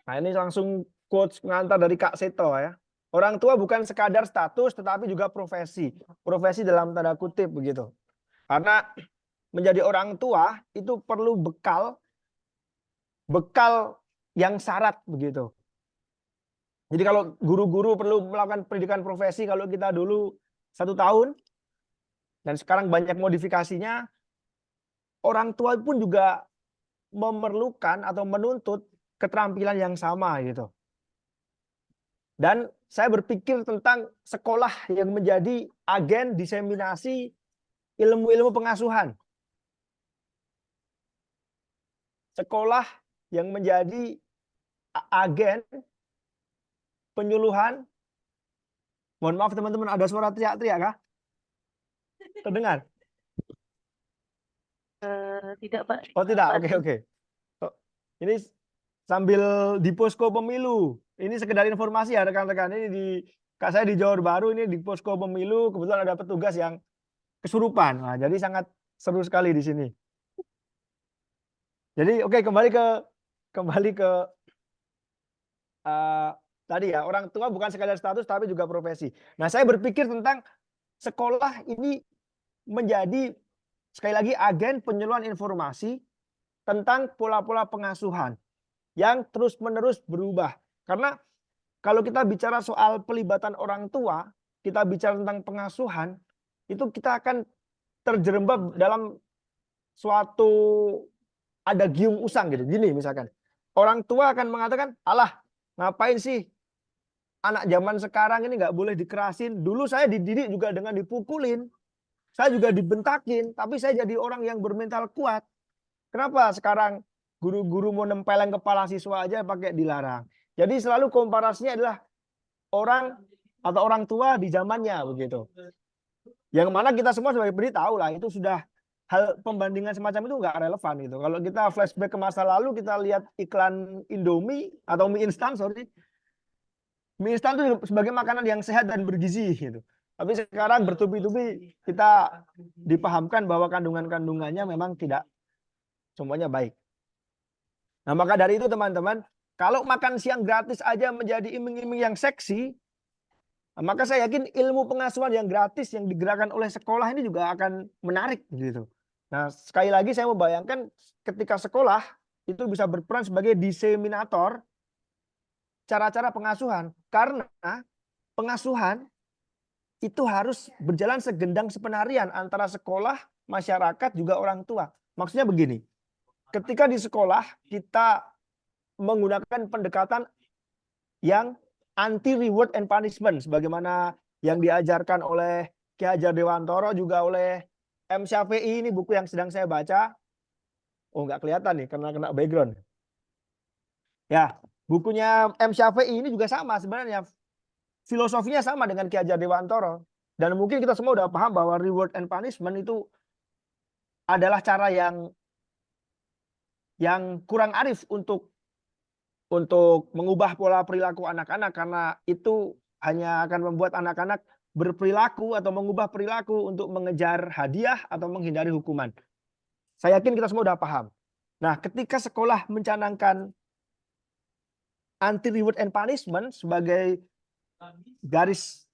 Nah, ini langsung quotes pengantar dari Kak Seto ya. Orang tua bukan sekadar status tetapi juga profesi. Profesi dalam tanda kutip begitu. Karena menjadi orang tua itu perlu bekal yang syarat begitu. Jadi kalau guru-guru perlu melakukan pendidikan profesi kalau kita dulu 1 tahun dan sekarang banyak modifikasinya, orang tua pun juga memerlukan atau menuntut keterampilan yang sama gitu. Dan saya berpikir tentang sekolah yang menjadi agen diseminasi ilmu-ilmu pengasuhan. Sekolah yang menjadi agen penyuluhan. Mohon maaf teman-teman, ada suara teriak-teriak kah? Terdengar? Tidak Pak. Oh tidak, Pak oke Adi. oke. Oh, ini sambil di posko pemilu. Ini sekedar informasi ya rekan-rekan. Ini di Kak saya di Johor Baru, ini di posko pemilu kebetulan ada petugas yang kesurupan. Nah, jadi sangat seru sekali di sini. Jadi oke, kembali ke tadi ya, orang tua bukan sekadar status tapi juga profesi. Nah, saya berpikir tentang sekolah ini menjadi sekali lagi agen penyuluhan informasi tentang pola-pola pengasuhan yang terus-menerus berubah. Karena kalau kita bicara soal pelibatan orang tua, kita bicara tentang pengasuhan, itu kita akan terjerembab dalam suatu ada giung usang gitu. Gini misalkan, orang tua akan mengatakan, alah ngapain sih anak zaman sekarang ini nggak boleh dikerasin. Dulu saya dididik juga dengan dipukulin, saya juga dibentakin, tapi saya jadi orang yang bermental kuat. Kenapa sekarang guru-guru mau nempeleng kepala siswa aja pakai dilarang? Jadi selalu komparasinya adalah orang atau orang tua di zamannya begitu. Yang mana kita semua sebagai pendidik tahu lah itu sudah hal pembandingan semacam itu nggak relevan gitu. Kalau kita flashback ke masa lalu, kita lihat iklan Indomie atau mie instan, sorry. Mie instan itu sebagai makanan yang sehat dan bergizi gitu. Tapi sekarang bertubi-tubi kita dipahamkan bahwa kandungan-kandungannya memang tidak semuanya baik. Nah, maka dari itu teman-teman, kalau makan siang gratis aja menjadi iming-iming yang seksi, maka saya yakin ilmu pengasuhan yang gratis yang digerakkan oleh sekolah ini juga akan menarik gitu. Nah, sekali lagi saya mau bayangkan ketika sekolah itu bisa berperan sebagai diseminator cara-cara pengasuhan. Karena pengasuhan itu harus berjalan segendang sepenarian antara sekolah, masyarakat, juga orang tua. Maksudnya begini, ketika di sekolah kita menggunakan pendekatan yang anti reward and punishment sebagaimana yang diajarkan oleh Ki Hajar Dewantoro, juga oleh M. Syafi'i. Ini buku yang sedang saya baca. Oh, nggak kelihatan nih karena kena background. Ya, bukunya M. Syafi'i ini juga sama sebenarnya. Filosofinya sama dengan Ki Hajar Dewantoro. Dan mungkin kita semua udah paham bahwa reward and punishment itu adalah cara yang kurang arif untuk mengubah pola perilaku anak-anak, karena itu hanya akan membuat anak-anak berperilaku atau mengubah perilaku untuk mengejar hadiah atau menghindari hukuman. Saya yakin kita semua sudah paham. Nah, ketika sekolah mencanangkan anti reward and punishment sebagai garis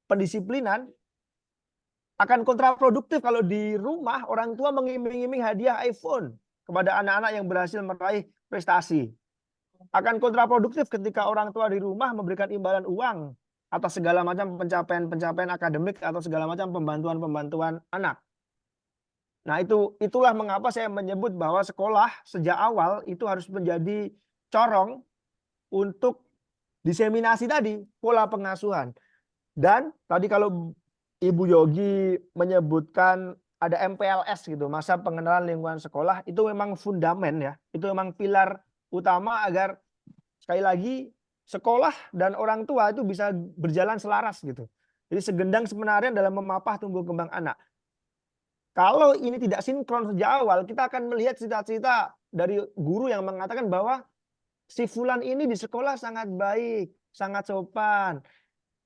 pendisiplinan, Akan kontraproduktif kalau di rumah orang tua mengiming-iming hadiah iPhone kepada anak-anak yang berhasil meraih prestasi. Akan kontraproduktif ketika orang tua di rumah memberikan imbalan uang atas segala macam pencapaian-pencapaian akademik atau segala macam pembantuan-pembantuan anak. Nah, itulah mengapa saya menyebut bahwa sekolah sejak awal itu harus menjadi corong untuk diseminasi tadi, pola pengasuhan. Dan tadi kalau Ibu Yogi menyebutkan ada MPLS gitu, masa pengenalan lingkungan sekolah, itu memang fundamen ya. Itu memang pilar utama agar sekali lagi sekolah dan orang tua itu bisa berjalan selaras gitu. Jadi segendang semenarian dalam memapah tumbuh kembang anak. Kalau ini tidak sinkron sejak awal, kita akan melihat cita-cita dari guru yang mengatakan bahwa si fulan ini di sekolah sangat baik, sangat sopan.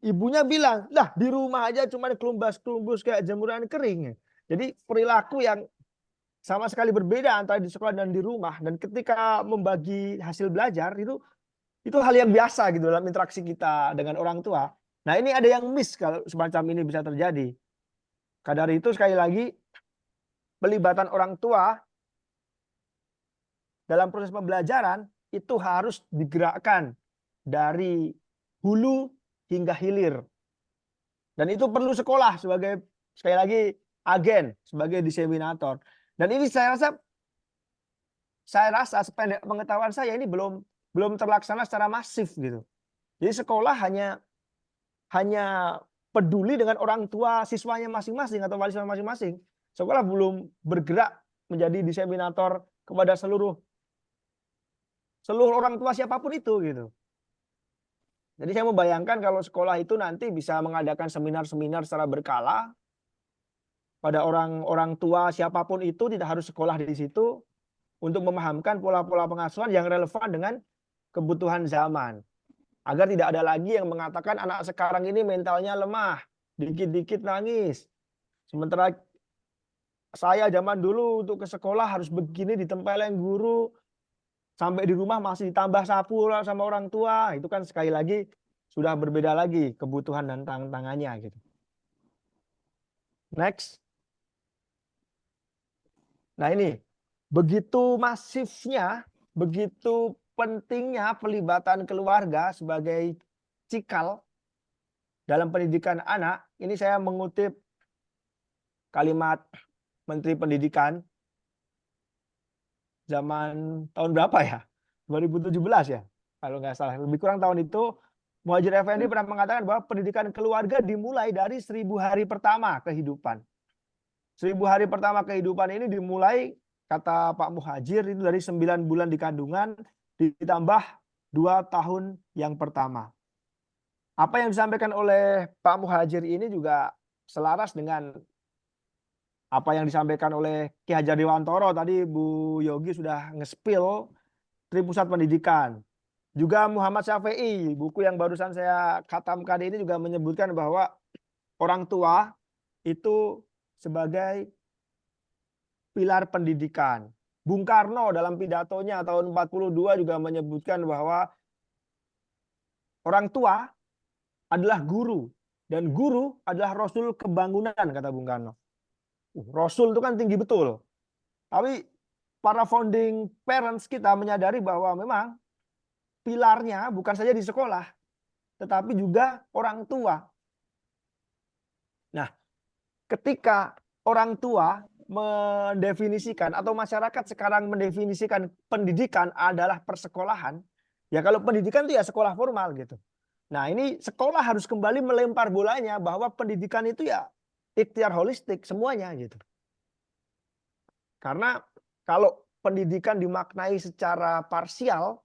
Ibunya bilang, lah di rumah aja cuma kelumbas-kelumbus kayak jemuran kering. Jadi perilaku yang sama sekali berbeda antara di sekolah dan di rumah. Dan ketika membagi hasil belajar itu hal yang biasa gitu dalam interaksi kita dengan orang tua. Nah, ini ada yang miss kalau semacam ini bisa terjadi. Kadar itu sekali lagi pelibatan orang tua dalam proses pembelajaran itu harus digerakkan dari hulu hingga hilir. Dan itu perlu sekolah sebagai, sekali lagi, agen, sebagai diseminator. Dan ini saya rasa sependek pengetahuan saya ini belum terlaksana secara masif gitu. Jadi sekolah hanya peduli dengan orang tua siswanya masing-masing atau wali siswa masing-masing. Sekolah belum bergerak menjadi diseminator kepada seluruh orang tua siapapun itu gitu. Jadi saya membayangkan kalau sekolah itu nanti bisa mengadakan seminar-seminar secara berkala pada orang tua siapapun itu, tidak harus sekolah di situ, untuk memahamkan pola-pola pengasuhan yang relevan dengan kebutuhan zaman. Agar tidak ada lagi yang mengatakan anak sekarang ini mentalnya lemah, dikit-dikit nangis. Sementara saya zaman dulu untuk ke sekolah harus begini, ditempelin guru, sampai di rumah masih ditambah sapu sama orang tua. Itu kan sekali lagi sudah berbeda lagi kebutuhan dan tantangannya gitu. Next. Nah, ini begitu masifnya, begitu pentingnya pelibatan keluarga sebagai cikal dalam pendidikan anak. Ini saya mengutip kalimat Menteri Pendidikan zaman tahun berapa ya? 2017 ya, kalau nggak salah. Lebih kurang tahun itu, Muhadjir Effendi pernah mengatakan bahwa pendidikan keluarga dimulai dari 1000 hari pertama kehidupan. 1000 hari pertama kehidupan ini dimulai, kata Pak Muhadjir, itu dari 9 bulan di kandungan ditambah 2 tahun yang pertama. Apa yang disampaikan oleh Pak Muhadjir ini juga selaras dengan apa yang disampaikan oleh Ki Hajar Dewantoro. Tadi Bu Yogi sudah nge-spill Tripusat Pendidikan. Juga Muhammad Syafi'i, buku yang barusan saya khatamkan ini juga menyebutkan bahwa orang tua itu sebagai pilar pendidikan. Bung Karno dalam pidatonya tahun 42 juga menyebutkan bahwa orang tua adalah guru dan guru adalah rasul kebangunan, kata Bung Karno. Rasul itu kan tinggi betul. Tapi para founding parents kita menyadari bahwa memang pilarnya bukan saja di sekolah, tetapi juga orang tua. Nah, ketika orang tua mendefinisikan atau masyarakat sekarang mendefinisikan pendidikan adalah persekolahan, ya kalau pendidikan itu ya sekolah formal gitu. Nah, ini sekolah harus kembali melempar bolanya bahwa pendidikan itu ya ikhtiar holistik semuanya gitu. Karena kalau pendidikan dimaknai secara parsial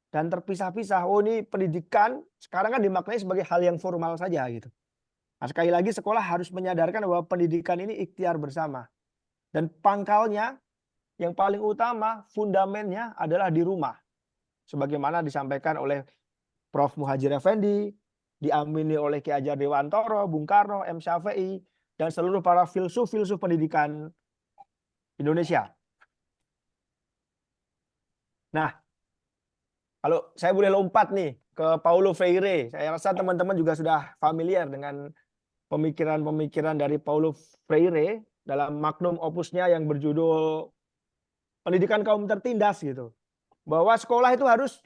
dan terpisah-pisah, oh ini pendidikan sekarang kan dimaknai sebagai hal yang formal saja gitu. Nah, sekali lagi sekolah harus menyadarkan bahwa pendidikan ini ikhtiar bersama. Dan pangkalnya yang paling utama, fundamennya adalah di rumah. Sebagaimana disampaikan oleh Prof. Muhadjir Effendi, diamini oleh Ki Hajar Dewantoro, Bung Karno, M. Syafi'i, dan seluruh para filsuf-filsuf pendidikan Indonesia. Nah, kalau saya boleh lompat nih ke Paulo Freire, saya rasa teman-teman juga sudah familiar dengan pemikiran-pemikiran dari Paulo Freire dalam magnum opusnya yang berjudul Pendidikan Kaum Tertindas gitu. Bahwa sekolah itu harus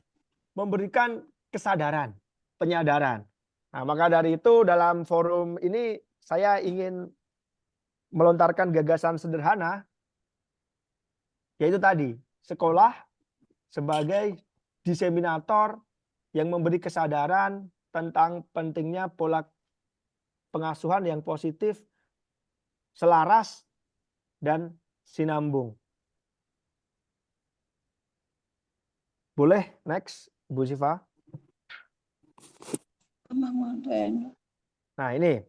memberikan kesadaran, penyadaran. Nah, maka dari itu dalam forum ini saya ingin melontarkan gagasan sederhana, yaitu tadi, sekolah sebagai diseminator yang memberi kesadaran tentang pentingnya pola pengasuhan yang positif, selaras, dan sinambung. Boleh, next, Bu Siva. Nah ini,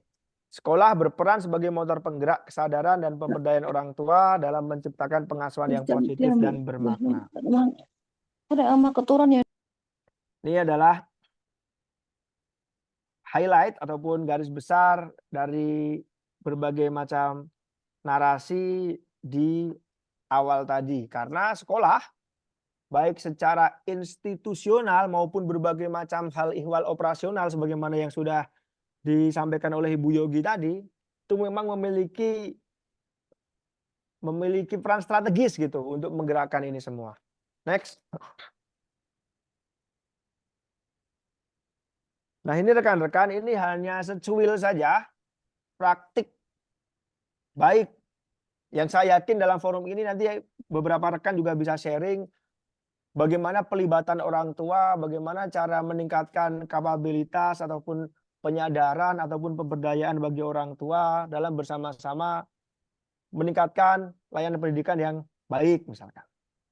sekolah berperan sebagai motor penggerak kesadaran dan pemberdayaan orang tua dalam menciptakan pengasuhan yang positif dan bermakna. Ini adalah highlight ataupun garis besar dari berbagai macam narasi di awal tadi. Karena sekolah, baik secara institusional maupun berbagai macam hal ihwal operasional sebagaimana yang sudah disampaikan oleh Ibu Yogi tadi, itu memang memiliki peran strategis gitu untuk menggerakkan ini semua. Next. Nah ini rekan-rekan, ini hanya secuil saja praktik baik yang saya yakin dalam forum ini nanti beberapa rekan juga bisa sharing bagaimana pelibatan orang tua, bagaimana cara meningkatkan kapabilitas ataupun penyadaran ataupun pemberdayaan bagi orang tua dalam bersama-sama meningkatkan layanan pendidikan yang baik misalkan.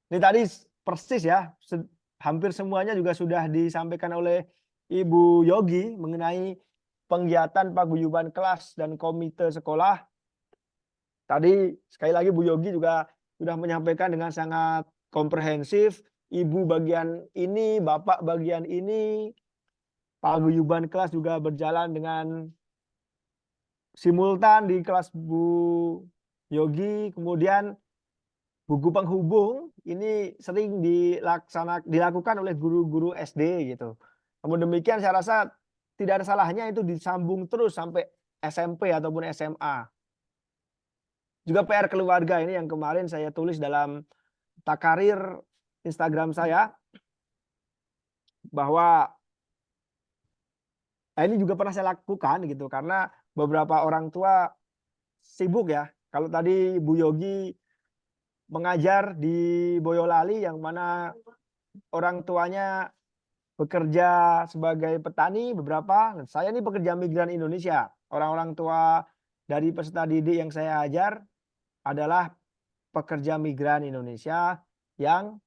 Ini tadi persis ya, hampir semuanya juga sudah disampaikan oleh Ibu Yogi mengenai penggiatan paguyuban kelas dan komite sekolah. Tadi sekali lagi Bu Yogi juga sudah menyampaikan dengan sangat komprehensif, Ibu bagian ini, Bapak bagian ini, paguyuban kelas juga berjalan dengan simultan di kelas Bu Yogi, kemudian buku penghubung ini sering dilakukan oleh guru-guru SD gitu. Namun demikian saya rasa tidak ada salahnya itu disambung terus sampai SMP ataupun SMA. Juga PR keluarga ini yang kemarin saya tulis dalam takarir Instagram saya bahwa ini juga pernah saya lakukan gitu karena beberapa orang tua sibuk ya. Kalau tadi Bu Yogi mengajar di Boyolali yang mana orang tuanya bekerja sebagai petani beberapa. Saya ini pekerja migran Indonesia. Orang-orang tua dari peserta didik yang saya ajar adalah pekerja migran Indonesia yang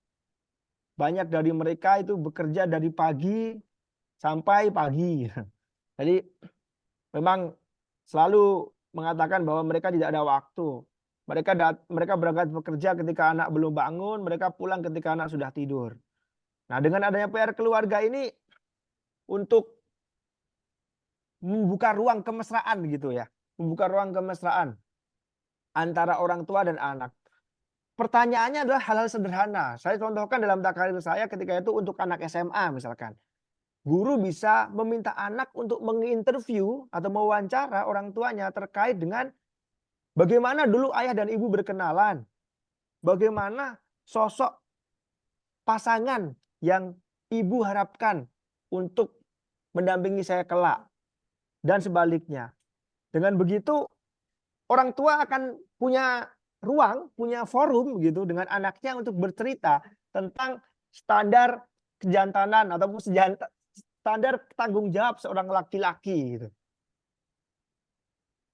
banyak dari mereka itu bekerja dari pagi sampai pagi. Jadi memang selalu mengatakan bahwa mereka tidak ada waktu. Mereka berangkat bekerja ketika anak belum bangun, mereka pulang ketika anak sudah tidur. Nah, dengan adanya PR keluarga ini untuk membuka ruang kemesraan gitu ya. Membuka ruang kemesraan antara orang tua dan anak. Pertanyaannya adalah hal-hal sederhana. Saya contohkan dalam takarir saya ketika itu untuk anak SMA misalkan. Guru bisa meminta anak untuk menginterview atau mewawancara orang tuanya terkait dengan bagaimana dulu ayah dan ibu berkenalan. Bagaimana sosok pasangan yang ibu harapkan untuk mendampingi saya kelak. Dan sebaliknya. Dengan begitu orang tua akan punya ruang, punya forum gitu dengan anaknya untuk bercerita tentang standar kejantanan ataupun standar tanggung jawab seorang laki-laki gitu.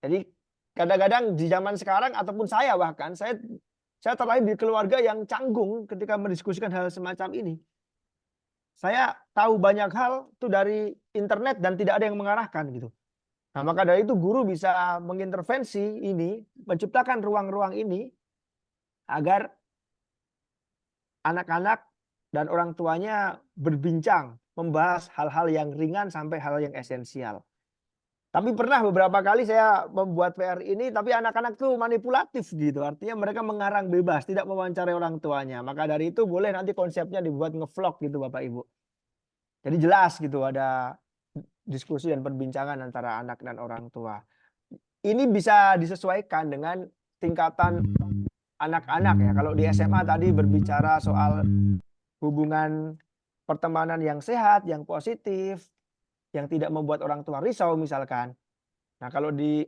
Jadi kadang-kadang di zaman sekarang ataupun saya bahkan saya terlahir di keluarga yang canggung ketika mendiskusikan hal semacam ini. Saya tahu banyak hal itu dari internet dan tidak ada yang mengarahkan gitu. Nah, maka dari itu guru bisa mengintervensi ini, menciptakan ruang-ruang ini agar anak-anak dan orang tuanya berbincang, membahas hal-hal yang ringan sampai hal yang esensial. Tapi pernah beberapa kali saya membuat PR ini, tapi anak-anak tuh manipulatif gitu. Artinya mereka mengarang bebas, tidak mewawancarai orang tuanya. Maka dari itu boleh nanti konsepnya dibuat ngevlog gitu Bapak Ibu. Jadi jelas gitu ada diskusi dan perbincangan antara anak dan orang tua. ini bisa disesuaikan dengan tingkatan anak-anak ya. Kalau di SMA tadi berbicara soal hubungan pertemanan yang sehat, yang positif, yang tidak membuat orang tua risau misalkan. Nah, kalau di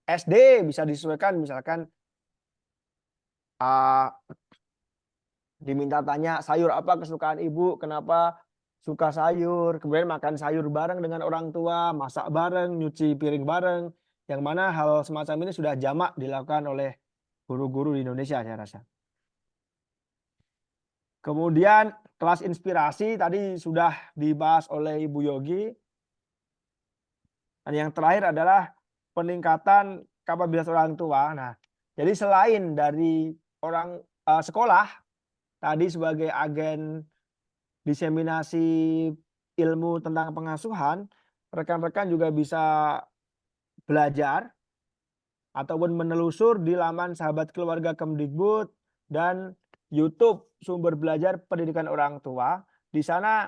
SD bisa disesuaikan misalkan ah, diminta tanya sayur apa kesukaan ibu, kenapa suka sayur, kemudian makan sayur bareng dengan orang tua, masak bareng, nyuci piring bareng, yang mana hal semacam ini sudah jamak dilakukan oleh guru-guru di Indonesia saya rasa. Kemudian kelas inspirasi tadi sudah dibahas oleh Ibu Yogi. Dan yang terakhir adalah peningkatan kapabilitas orang tua. Nah, jadi selain dari orang sekolah tadi sebagai agen diseminasi ilmu tentang pengasuhan, rekan-rekan juga bisa belajar ataupun menelusur di laman Sahabat Keluarga Kemdikbud dan YouTube Sumber Belajar Pendidikan Orang Tua. Di sana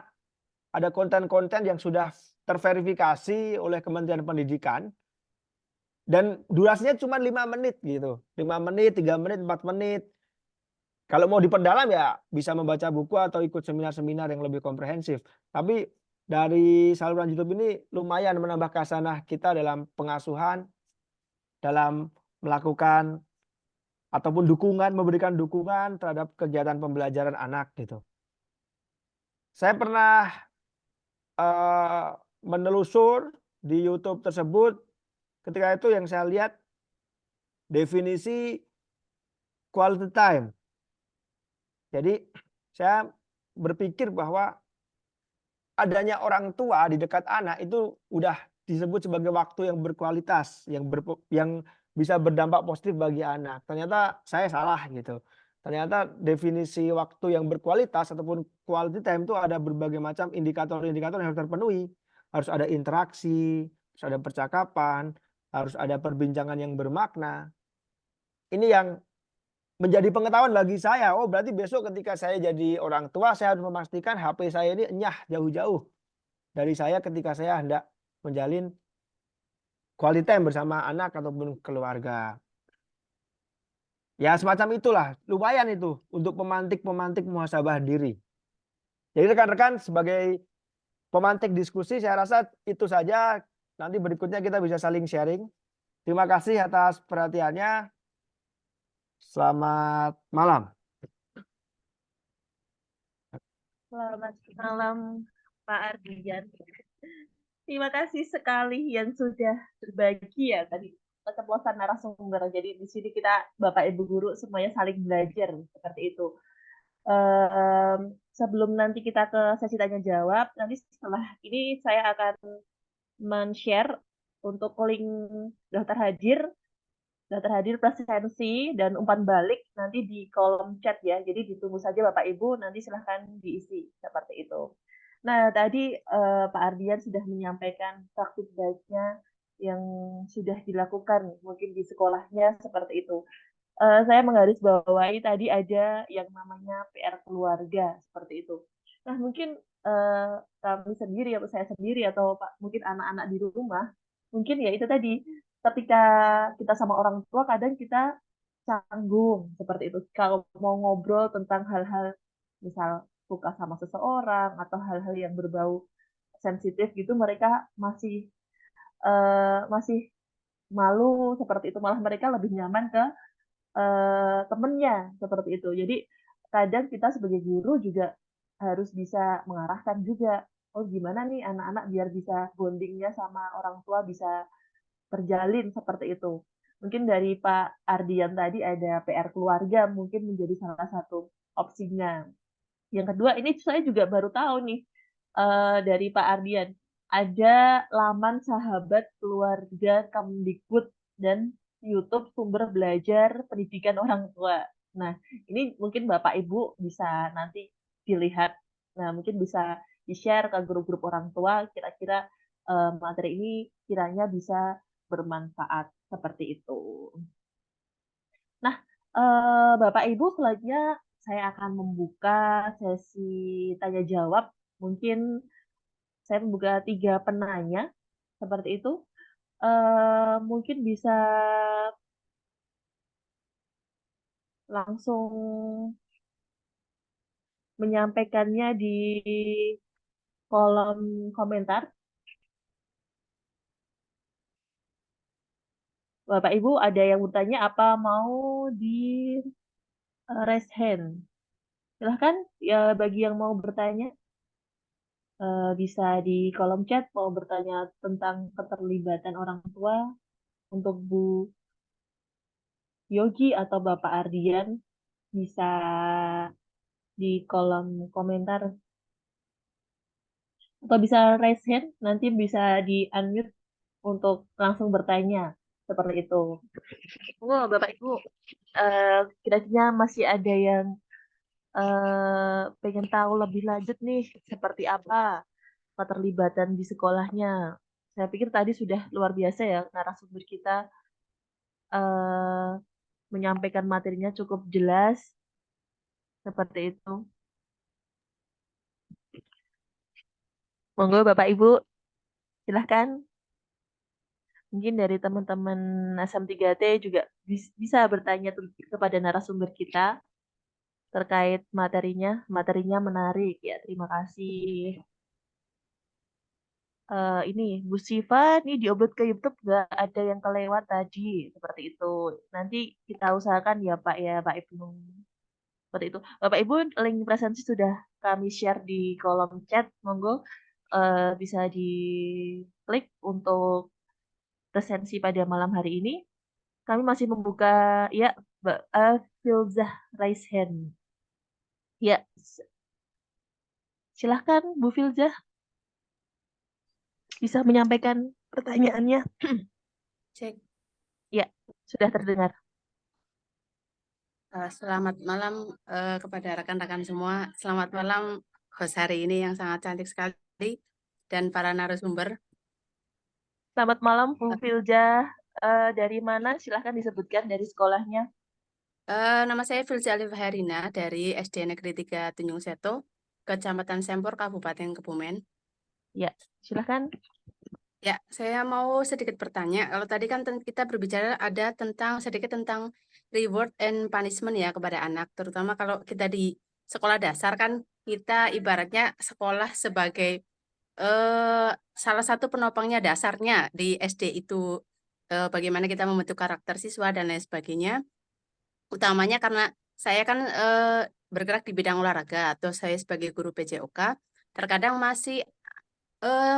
ada konten-konten yang sudah terverifikasi oleh Kementerian Pendidikan dan durasinya cuma 5 menit gitu. 5 menit, 3 menit, 4 menit. Kalau mau diperdalam ya bisa membaca buku atau ikut seminar-seminar yang lebih komprehensif. Tapi dari saluran YouTube ini lumayan menambah khasanah kita dalam pengasuhan, dalam melakukan ataupun dukungan, memberikan dukungan terhadap kegiatan pembelajaran anak gitu. Saya pernah menelusur di YouTube tersebut, ketika itu yang saya lihat definisi quality time. Jadi saya berpikir bahwa adanya orang tua di dekat anak itu udah disebut sebagai waktu yang berkualitas, yang bisa berdampak positif bagi anak. Ternyata saya salah gitu. Ternyata definisi waktu yang berkualitas ataupun quality time itu ada berbagai macam indikator-indikator yang harus terpenuhi. Harus ada interaksi, harus ada percakapan, harus ada perbincangan yang bermakna. Ini yang menjadi pengetahuan bagi saya. Oh, berarti besok ketika saya jadi orang tua, saya harus memastikan HP saya ini enyah jauh-jauh dari saya ketika saya hendak menjalin quality time bersama anak ataupun keluarga. Ya semacam itulah, lumayan itu untuk pemantik-pemantik muhasabah diri. Jadi rekan-rekan sebagai pemantik diskusi saya rasa itu saja. Nanti berikutnya kita bisa saling sharing. Terima kasih atas perhatiannya. Selamat malam. Selamat malam Pak Ardian. Terima kasih sekali yang sudah berbagi ya tadi keceplosan narasumber. Jadi di sini kita Bapak Ibu guru semuanya saling belajar seperti itu. Sebelum nanti kita ke sesi tanya jawab, nanti setelah ini saya akan men-share untuk link daftar hadir presensi dan umpan balik nanti di kolom chat ya. Jadi ditunggu saja Bapak Ibu, nanti silahkan diisi seperti itu. Nah, tadi Pak Ardian sudah menyampaikan praktik baiknya yang sudah dilakukan mungkin di sekolahnya seperti itu. Saya menggarisbawahi tadi ada yang namanya PR keluarga seperti itu. Nah, mungkin kami sendiri atau saya sendiri atau Pak mungkin anak-anak di rumah, mungkin ya itu tadi ketika kita sama orang tua kadang kita canggung seperti itu. Kalau mau ngobrol tentang hal-hal misal suka sama seseorang atau hal-hal yang berbau sensitif gitu, mereka masih malu seperti itu. Malah mereka lebih nyaman ke temennya seperti itu. Jadi kadang kita sebagai guru juga harus bisa mengarahkan juga. Oh gimana nih anak-anak biar bisa bondingnya sama orang tua bisa terjalin seperti itu. Mungkin dari Pak Ardian tadi ada PR keluarga mungkin menjadi salah satu opsinya. Yang kedua ini saya juga baru tahu nih dari Pak Ardian ada laman sahabat keluarga Kemdikbud dan YouTube sumber belajar pendidikan orang tua. Nah, ini mungkin Bapak Ibu bisa nanti dilihat. Nah, mungkin bisa di-share ke grup-grup orang tua kira-kira materi ini kiranya bisa bermanfaat seperti itu. Nah, Bapak Ibu selanjutnya saya akan membuka sesi tanya jawab. Mungkin saya membuka 3 penanya seperti itu. mungkin bisa langsung menyampaikannya di kolom komentar. Bapak Ibu ada yang bertanya apa mau di raise hand? Silahkan ya bagi yang mau bertanya bisa di kolom chat mau bertanya tentang keterlibatan orang tua untuk Bu Yogi atau Bapak Ardian bisa di kolom komentar atau bisa raise hand nanti bisa di unmute untuk langsung bertanya seperti itu. Oh, Bapak Ibu, kira-kira masih ada yang pengen tahu lebih lanjut nih seperti apa keterlibatan di sekolahnya. Saya pikir tadi sudah luar biasa ya narasumber kita eh, menyampaikan materinya cukup jelas seperti itu. Monggo Bapak Ibu, silahkan. Mungkin dari teman-teman SM3T juga bisa bertanya kepada narasumber kita terkait materinya. Materinya menarik ya. Terima kasih. Ini Bu Siva nih diupload ke YouTube nggak ada yang kelewat tadi seperti itu. Nanti kita usahakan ya Pak ya Pak Ibnu. Seperti itu. Bapak Ibu link presensi sudah kami share di kolom chat. Monggo bisa diklik untuk presensi pada malam hari ini. Kami masih membuka ya Mbak Filzah raise hand. Ya, silahkan Bu Filzah bisa menyampaikan pertanyaannya. Cek. Ya, sudah terdengar. Selamat malam kepada rekan-rekan semua. Selamat malam host hari ini yang sangat cantik sekali dan para narasumber. Selamat malam Bu Filzah. Dari mana? Silahkan disebutkan dari sekolahnya. Nama saya Filza Alif Herina dari SD Negeri 3 Tunjung Seto, Kecamatan Sempor, Kabupaten Kebumen. Ya, silahkan. Ya, saya mau sedikit bertanya. Kalau tadi kan kita berbicara ada sedikit tentang reward and punishment ya kepada anak. Terutama kalau kita di sekolah dasar kan kita ibaratnya sekolah sebagai salah satu penopangnya dasarnya di SD itu bagaimana kita membentuk karakter siswa dan lain sebagainya. Utamanya karena saya kan bergerak di bidang olahraga atau saya sebagai guru PJOK terkadang masih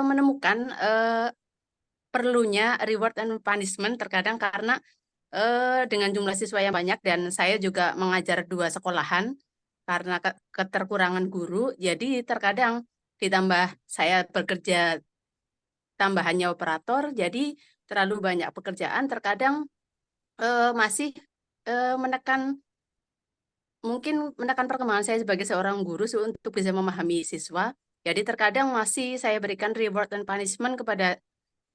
menemukan perlunya reward and punishment terkadang karena dengan jumlah siswa yang banyak dan saya juga mengajar 2 sekolahan karena keterkurangan guru, jadi terkadang ditambah saya bekerja tambahannya operator, jadi terlalu banyak pekerjaan, terkadang masih mungkin menekan perkembangan saya sebagai seorang guru untuk bisa memahami siswa. Jadi terkadang masih saya berikan reward dan punishment kepada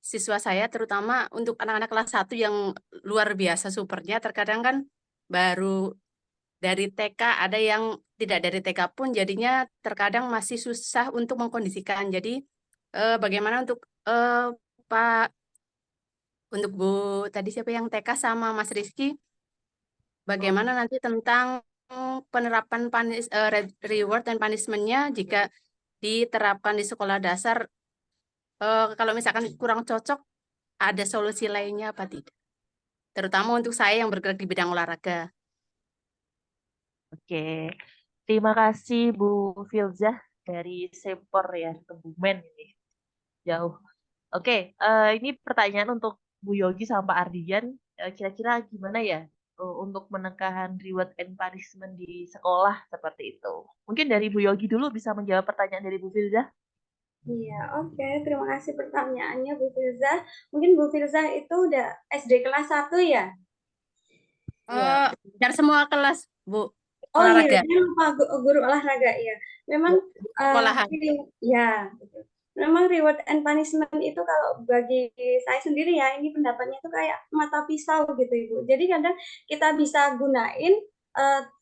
siswa saya, terutama untuk anak-anak kelas 1 yang luar biasa supernya, terkadang kan baru dari TK, ada yang tidak dari TK pun, jadinya terkadang masih susah untuk mengkondisikan. Jadi bagaimana untuk Pak, untuk Bu, tadi siapa yang TK sama Mas Rizky, bagaimana nanti tentang penerapan reward dan punishment-nya jika diterapkan di sekolah dasar, kalau misalkan kurang cocok, ada solusi lainnya apa tidak? Terutama untuk saya yang bergerak di bidang olahraga. Oke, terima kasih Bu Filzah dari Sempor ya, Kebumen ini. Jauh. Oke, ini pertanyaan untuk Bu Yogi sama Pak Ardian. Kira-kira gimana ya untuk menekan reward and punishment di sekolah seperti itu? Mungkin dari Bu Yogi dulu bisa menjawab pertanyaan dari Bu Filzah. Iya, oke. Terima kasih pertanyaannya Bu Filzah. Mungkin Bu Filzah itu udah SD kelas 1 ya? Dan semua kelas, Bu, Oh iya, olahraga. dia lupa guru olahraga ya. Memang Sekolahan. ya, gitu. Memang reward and punishment itu kalau bagi saya sendiri ya, ini pendapatnya itu kayak mata pisau gitu Ibu. Jadi kadang kita bisa gunain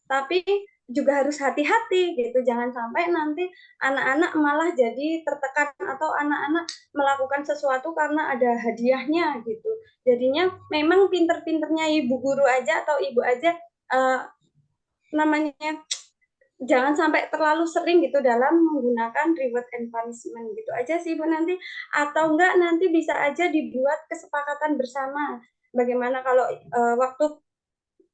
tapi juga harus hati-hati gitu. Jangan sampai nanti anak-anak malah jadi tertekan atau anak-anak melakukan sesuatu karena ada hadiahnya gitu. Jadinya memang pinter-pinternya ibu guru aja atau ibu aja namanya jangan sampai terlalu sering gitu dalam menggunakan reward and punishment gitu aja sih Bu nanti. Atau enggak nanti bisa aja dibuat kesepakatan bersama. Bagaimana kalau waktu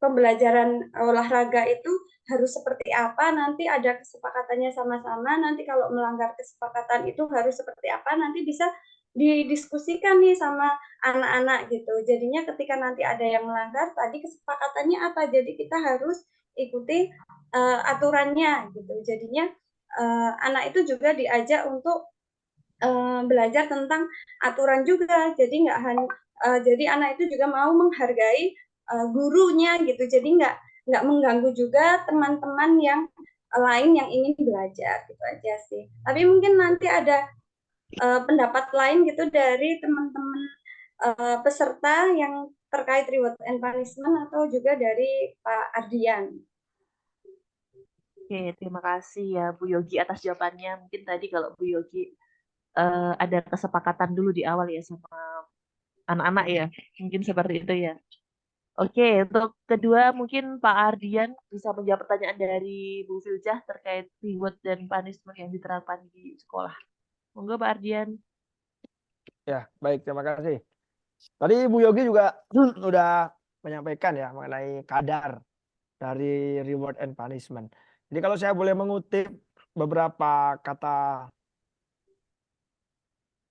pembelajaran olahraga itu harus seperti apa, nanti ada kesepakatannya sama-sama, nanti kalau melanggar kesepakatan itu harus seperti apa, nanti bisa didiskusikan nih sama anak-anak gitu. Jadinya ketika nanti ada yang melanggar, tadi kesepakatannya apa, jadi kita harus ikuti aturannya gitu. Jadinya anak itu juga diajak untuk belajar tentang aturan juga. Jadi nggak hanya jadi anak itu juga mau menghargai gurunya gitu. Jadi nggak mengganggu juga teman-teman yang lain yang ingin belajar gitu aja sih. Tapi mungkin nanti ada pendapat lain gitu dari teman-teman peserta yang terkait reward and punishment atau juga dari Pak Ardian. Oke, terima kasih ya Bu Yogi atas jawabannya. Mungkin tadi kalau Bu Yogi ada kesepakatan dulu di awal ya sama anak-anak ya. Mungkin seperti itu ya. Oke, untuk kedua mungkin Pak Ardian bisa menjawab pertanyaan dari Bu Filzah terkait reward dan punishment yang diterapkan di sekolah. Monggo Pak Ardian. Ya, baik, terima kasih. Tadi Bu Yogi juga sudah menyampaikan ya mengenai kadar dari reward and punishment. Jadi kalau saya boleh mengutip beberapa kata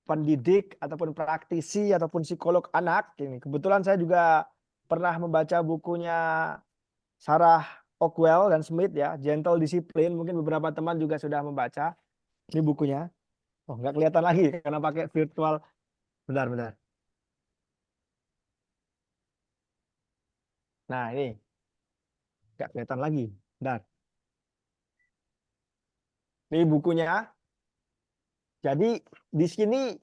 pendidik ataupun praktisi ataupun psikolog anak, ini kebetulan saya juga pernah membaca bukunya Sarah Ockwell dan Smith ya, Gentle Discipline. Mungkin beberapa teman juga sudah membaca ini bukunya. Oh, nggak kelihatan lagi karena pakai virtual. Bentar. Nah, ini nggak kelihatan lagi. Bentar. Ini bukunya. Jadi di sini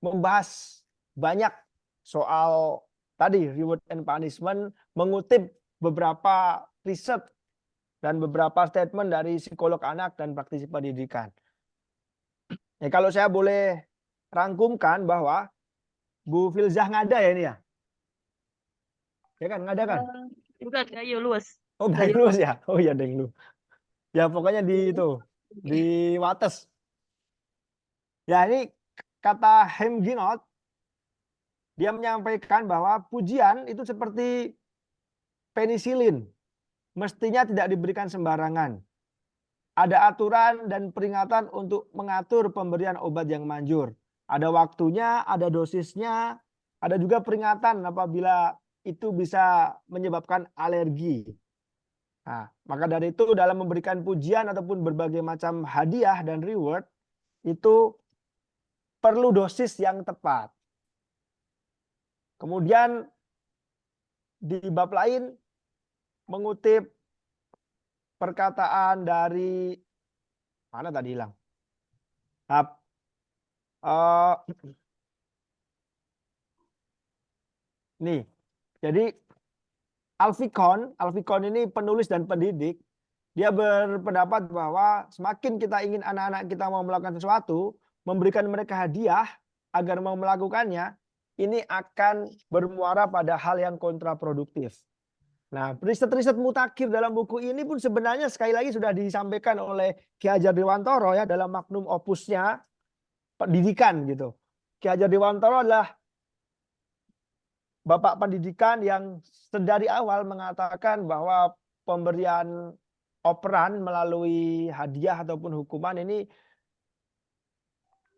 membahas banyak soal tadi reward and punishment, mengutip beberapa riset dan beberapa statement dari psikolog anak dan praktisi pendidikan. Ya, kalau saya boleh rangkumkan bahwa Bu Filzah ngada ya ini ya? Ya kan, ngada kan? Bukan Gayo luas. Oh, Gayo Bailus ya? Oh iya, Deng lu. Ya pokoknya di itu, di Wates. Ya ini kata Hemginot, dia menyampaikan bahwa pujian itu seperti penisilin, mestinya tidak diberikan sembarangan. Ada aturan dan peringatan untuk mengatur pemberian obat yang manjur. Ada waktunya, ada dosisnya, ada juga peringatan apabila itu bisa menyebabkan alergi. Nah, maka dari itu dalam memberikan pujian ataupun berbagai macam hadiah dan reward itu perlu dosis yang tepat. Kemudian di bab lain mengutip perkataan dari mana tadi hilang? Nih, jadi Alfikon ini penulis dan pendidik. Dia berpendapat bahwa semakin kita ingin anak-anak kita mau melakukan sesuatu, memberikan mereka hadiah agar mau melakukannya, ini akan bermuara pada hal yang kontraproduktif. Nah, riset-riset mutakhir dalam buku ini pun sebenarnya sekali lagi sudah disampaikan oleh Ki Hajar Dewantoro ya dalam magnum opusnya pendidikan gitu. Ki Hajar Dewantoro adalah Bapak pendidikan yang sedari awal mengatakan bahwa pemberian operan melalui hadiah ataupun hukuman ini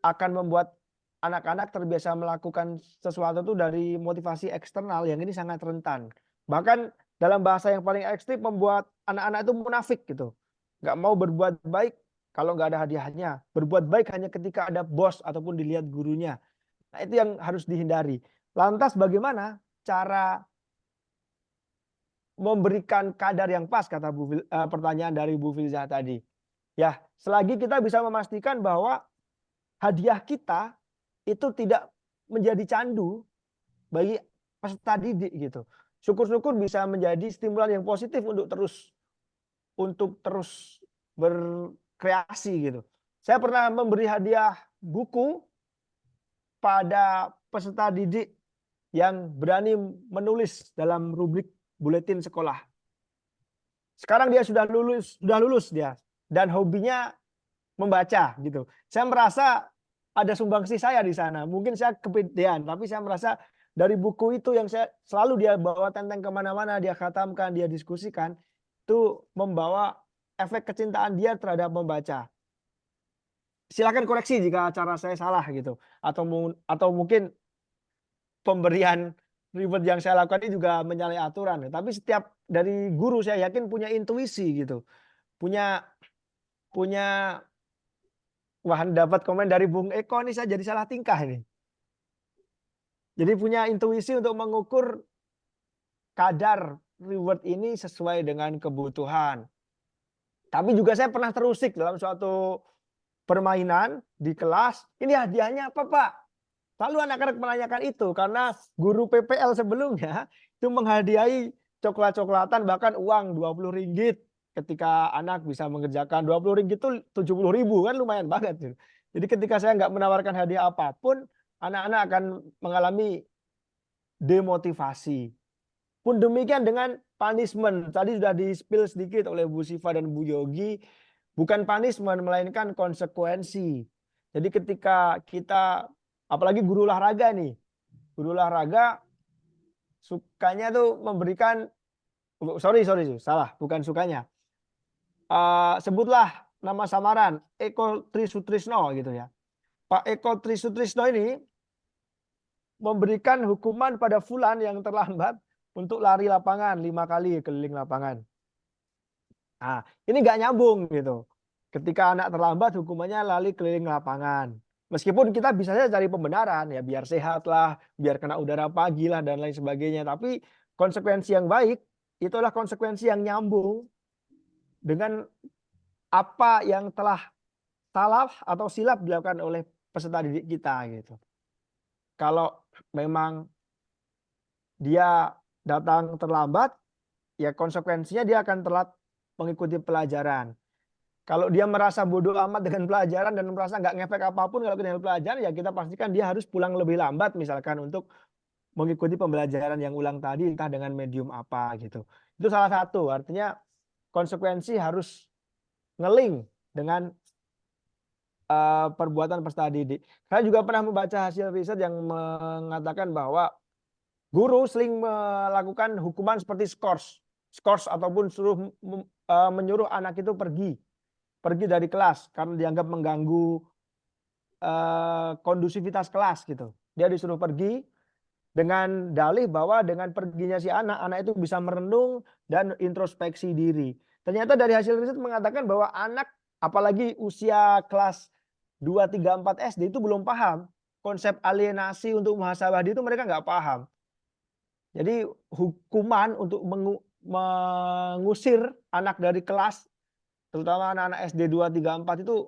akan membuat anak-anak terbiasa melakukan sesuatu itu dari motivasi eksternal yang ini sangat rentan. Bahkan dalam bahasa yang paling ekstrim membuat anak-anak itu munafik gitu. Nggak mau berbuat baik kalau nggak ada hadiahnya. Berbuat baik hanya ketika ada bos ataupun dilihat gurunya. Nah, itu yang harus dihindari. Lantas bagaimana cara memberikan kadar yang pas, kata pertanyaan dari Bu Filzah tadi. Ya, selagi kita bisa memastikan bahwa hadiah kita itu tidak menjadi candu bagi peserta didik gitu. Syukur-syukur bisa menjadi stimulan yang positif untuk terus untuk terus berkreasi gitu. Saya pernah memberi hadiah buku pada peserta didik yang berani menulis dalam rubrik buletin sekolah. Sekarang dia sudah lulus dia, dan hobinya membaca gitu. Saya merasa ada sumbangsi saya di sana. Mungkin saya kepedean, tapi saya merasa dari buku itu yang saya selalu dia bawa tenteng kemana-mana, dia khatamkan, dia diskusikan, itu membawa efek kecintaan dia terhadap membaca. Silakan koreksi jika cara saya salah gitu, atau mungkin pemberian reward yang saya lakukan ini juga menyalahi aturan. Tapi setiap dari guru saya yakin punya intuisi gitu, punya punya wah, dapat komen dari Bung Eko nih, saya jadi salah tingkah ini. Jadi punya intuisi untuk mengukur kadar reward ini sesuai dengan kebutuhan. Tapi juga saya pernah terusik dalam suatu permainan di kelas, ini hadiahnya apa Pak? Lalu anak-anak menanyakan itu karena guru PPL sebelumnya itu menghadiahi coklat-coklatan, bahkan uang Rp20 ketika anak bisa mengerjakan. Rp20 itu 70.000 kan, lumayan banget. Jadi ketika saya nggak menawarkan hadiah apapun, anak-anak akan mengalami demotivasi. Pun demikian dengan punishment. Tadi sudah di-spill sedikit oleh Bu Siva dan Bu Yogi. Bukan punishment, melainkan konsekuensi. Jadi ketika kita, apalagi guru olahraga nih. Guru olahraga sukanya tuh memberikan, sorry, salah, bukan sukanya. Sebutlah nama samaran, Eko Trisutrisno gitu ya. Pak Eko Trisutrisno ini memberikan hukuman pada Fulan yang terlambat untuk lari lapangan 5 kali keliling lapangan. Nah, ini nggak nyambung gitu. Ketika anak terlambat hukumannya lari keliling lapangan. Meskipun kita bisa saja cari pembenaran ya, biar sehat lah, biar kena udara pagi lah dan lain sebagainya. Tapi konsekuensi yang baik itulah konsekuensi yang nyambung dengan apa yang telah salah atau silap dilakukan oleh peserta didik kita gitu. Kalau memang dia datang terlambat, ya konsekuensinya dia akan telat mengikuti pelajaran. Kalau dia merasa bodoh amat dengan pelajaran dan merasa nggak ngefek apapun kalau dengan pelajaran, ya kita pastikan dia harus pulang lebih lambat misalkan untuk mengikuti pembelajaran yang ulang tadi, entah dengan medium apa gitu. Itu salah satu, artinya konsekuensi harus ngeling dengan perbuatan peserta didik. Saya juga pernah membaca hasil riset yang mengatakan bahwa guru sering melakukan hukuman seperti skors ataupun menyuruh anak itu pergi dari kelas karena dianggap mengganggu kondusivitas kelas gitu. Dia disuruh pergi dengan dalih bahwa dengan perginya si anak itu bisa merenung dan introspeksi diri. Ternyata dari hasil riset mengatakan bahwa anak apalagi usia kelas 2, 3, 4 SD itu belum paham konsep alienasi untuk muhasabah itu, mereka nggak paham. Jadi hukuman untuk mengusir anak dari kelas, terutama anak-anak SD 2, 3, 4 itu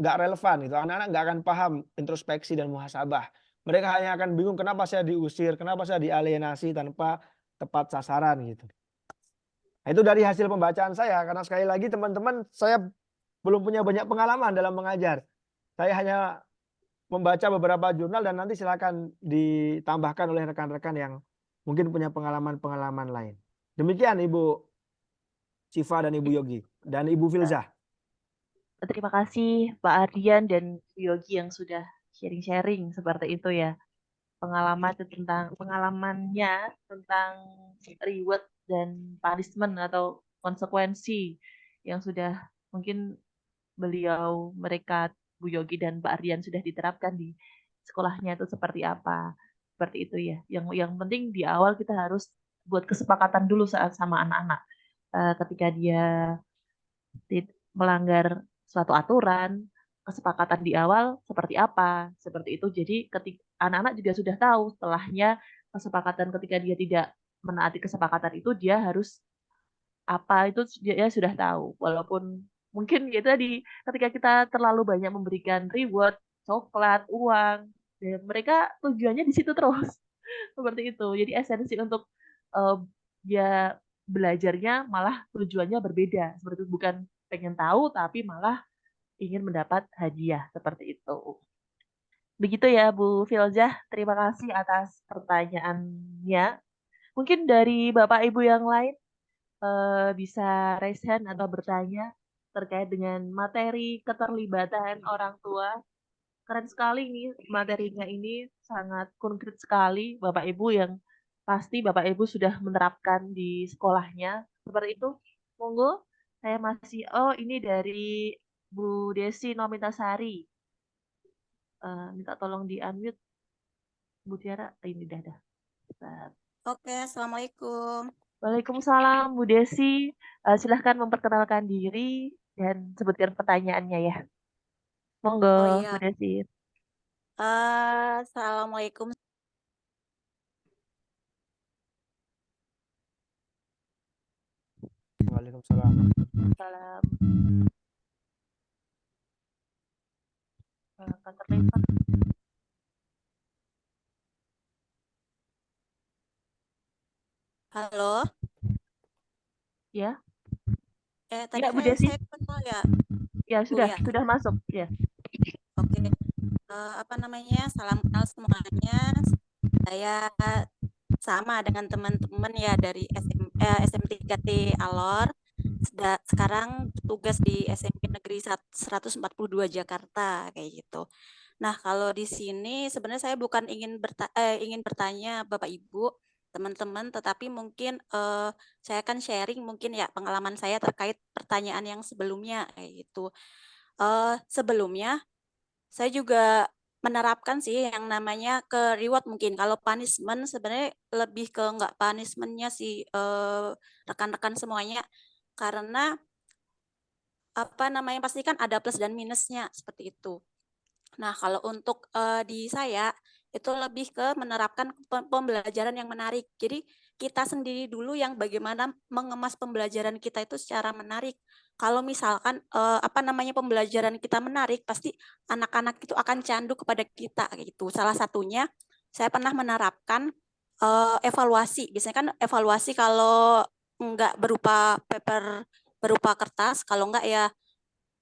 nggak relevan gitu. Anak-anak nggak akan paham introspeksi dan muhasabah. Mereka hanya akan bingung kenapa saya diusir, kenapa saya dialienasi tanpa tepat sasaran gitu. Nah, itu dari hasil pembacaan saya, karena sekali lagi teman-teman, saya belum punya banyak pengalaman dalam mengajar. Saya hanya membaca beberapa jurnal dan nanti silakan ditambahkan oleh rekan-rekan yang mungkin punya pengalaman-pengalaman lain. Demikian Ibu Siva dan Ibu Yogi dan Ibu Filzah. Terima kasih Pak Ardian dan Bu Yogi yang sudah sharing-sharing seperti itu ya. Pengalamannya tentang reward dan punishment atau konsekuensi yang sudah mungkin mereka Bu Yogi dan Pak Ardian sudah diterapkan di sekolahnya itu seperti apa. Seperti itu ya. Yang penting di awal kita harus buat kesepakatan dulu saat sama anak-anak. Ketika dia melanggar suatu aturan, kesepakatan di awal seperti apa, seperti itu. Jadi ketika anak-anak juga sudah tahu setelahnya kesepakatan, ketika dia tidak menaati kesepakatan itu dia harus apa, itu dia sudah tahu. Walaupun mungkin ya tadi ketika kita terlalu banyak memberikan reward, coklat, uang, dan mereka tujuannya di situ terus. Seperti itu. Jadi esensi untuk dia belajarnya malah tujuannya berbeda. Seperti itu, bukan pengen tahu, tapi malah ingin mendapat hadiah. Seperti itu. Begitu ya, Bu Filzah. Terima kasih atas pertanyaannya. Mungkin dari Bapak Ibu yang lain bisa raise hand atau bertanya terkait dengan materi keterlibatan orang tua. Keren sekali nih materinya ini, sangat konkret sekali Bapak Ibu, yang pasti Bapak Ibu sudah menerapkan di sekolahnya. Seperti itu. Monggo, saya masih, oh ini dari Bu Desi Nomintasari. Minta tolong di unmute Bu Tiara. Ini dah. Bentar. Oke, Assalamualaikum. Waalaikumsalam Bu Desi. Silahkan memperkenalkan diri dan sebutkan pertanyaannya ya. Monggo Oh Bu iya, Desi. Assalamualaikum. Waalaikumsalam. Salam. Akan terlibat. Halo. Ya. Tadi Ya Bu Desi. saya kenal ya. Ya Bu sudah, ya. sudah masuk ya. Oke. Salam kenal semuanya. Saya sama dengan teman-teman ya dari SM3T Alor. Sekarang tugas di SMP Negeri 142 Jakarta kayak gitu. Nah, kalau di sini sebenarnya saya bukan ingin bertanya Bapak Ibu, teman-teman, tetapi mungkin saya akan sharing mungkin ya pengalaman saya terkait pertanyaan yang sebelumnya kayak gitu. Sebelumnya saya juga menerapkan sih yang namanya ke reward mungkin. Kalau punishment sebenarnya lebih ke nggak punishment-nya sih rekan-rekan semuanya. Karena pasti kan ada plus dan minusnya seperti itu. Nah, kalau untuk di saya itu lebih ke menerapkan pembelajaran yang menarik. Jadi kita sendiri dulu yang bagaimana mengemas pembelajaran kita itu secara menarik. Kalau misalkan pembelajaran kita menarik, pasti anak-anak itu akan candu kepada kita gitu. Salah satunya saya pernah menerapkan evaluasi. Biasanya kan evaluasi kalau enggak berupa paper berupa kertas, kalau enggak ya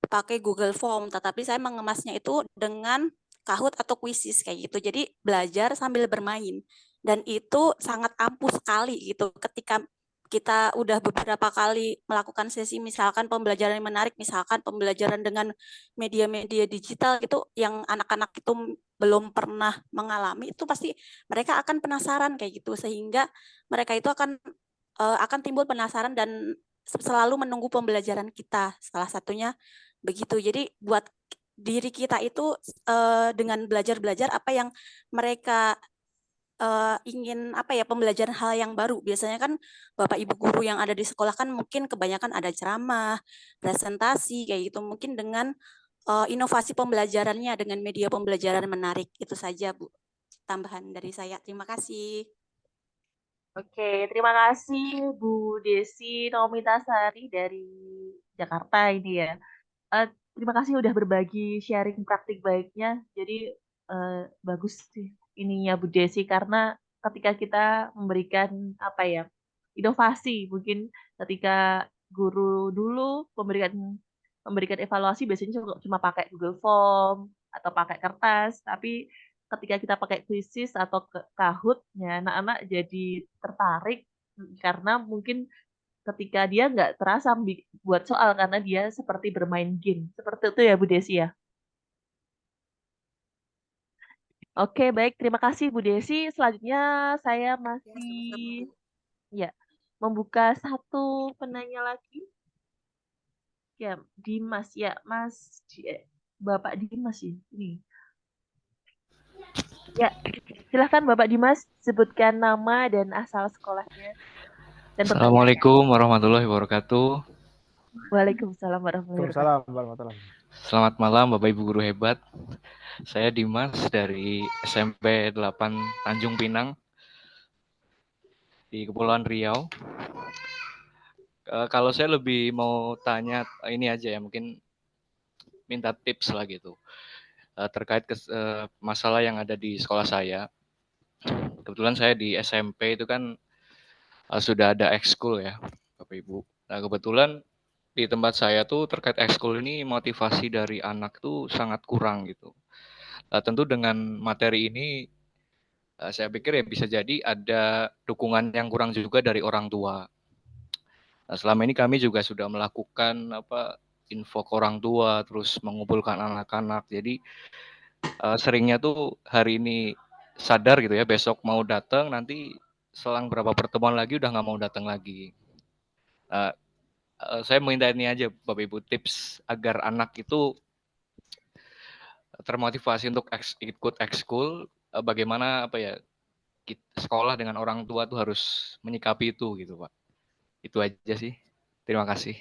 pakai Google Form, tetapi saya mengemasnya itu dengan Kahoot atau Quizzes kayak gitu. Jadi belajar sambil bermain. Dan itu sangat ampuh sekali gitu ketika kita udah beberapa kali melakukan sesi misalkan pembelajaran yang menarik, misalkan pembelajaran dengan media-media digital itu yang anak-anak itu belum pernah mengalami, itu pasti mereka akan penasaran kayak gitu, sehingga mereka itu akan timbul penasaran dan selalu menunggu pembelajaran kita. Salah satunya begitu. Jadi buat diri kita itu dengan belajar-belajar apa yang mereka ingin pembelajaran hal yang baru. Biasanya kan Bapak Ibu guru yang ada di sekolah kan mungkin kebanyakan ada ceramah, presentasi kayak gitu. Mungkin dengan inovasi pembelajarannya dengan media pembelajaran menarik. Itu saja Bu tambahan dari saya. Terima kasih. Oke, terima kasih Bu Desi Nomintasari dari Jakarta ini ya. Terima kasih udah berbagi sharing praktik baiknya. Jadi bagus sih ininya Bu Desi, karena ketika kita memberikan inovasi, mungkin ketika guru dulu memberikan evaluasi biasanya cuma pakai Google Form atau pakai kertas, tapi ketika kita pakai Quizzes atau Kahoot, ya anak-anak jadi tertarik karena mungkin ketika dia nggak terasa buat soal karena dia seperti bermain game. Seperti itu ya Bu Desi ya. Oke, baik. Terima kasih Bu Desi. Selanjutnya saya Ya, masih sama-sama Bu. ya membuka satu penanya lagi. Ya, Dimas ya, Bapak Dimas ya. Ini. Ya, silahkan Bapak Dimas sebutkan nama dan asal sekolahnya dan pertanyaan. Assalamualaikum warahmatullahi wabarakatuh. Waalaikumsalam warahmatullahi wabarakatuh. Waalaikumsalam warahmatullahi wabarakatuh. Selamat malam Bapak Ibu guru hebat. Saya Dimas dari SMP 8 Tanjung Pinang di Kepulauan Riau. Kalau saya lebih mau tanya ini aja ya, mungkin minta tips lah gitu terkait masalah yang ada di sekolah saya. Kebetulan saya di SMP itu kan sudah ada ekskul ya, Bapak Ibu. Nah, kebetulan di tempat saya tuh terkait ekskul ini motivasi dari anak tuh sangat kurang gitu. Tentu dengan materi ini saya pikir ya bisa jadi ada dukungan yang kurang juga dari orang tua. Nah, selama ini kami juga sudah melakukan info ke orang tua, terus mengumpulkan anak-anak. Jadi seringnya tuh hari ini sadar gitu ya, besok mau datang, nanti selang berapa pertemuan lagi udah nggak mau datang lagi. Saya minta ini aja Bapak Ibu, tips agar anak itu termotivasi untuk ikut ekskul, bagaimana sekolah dengan orang tua tuh harus menyikapi itu gitu Pak. Itu aja sih. Terima kasih.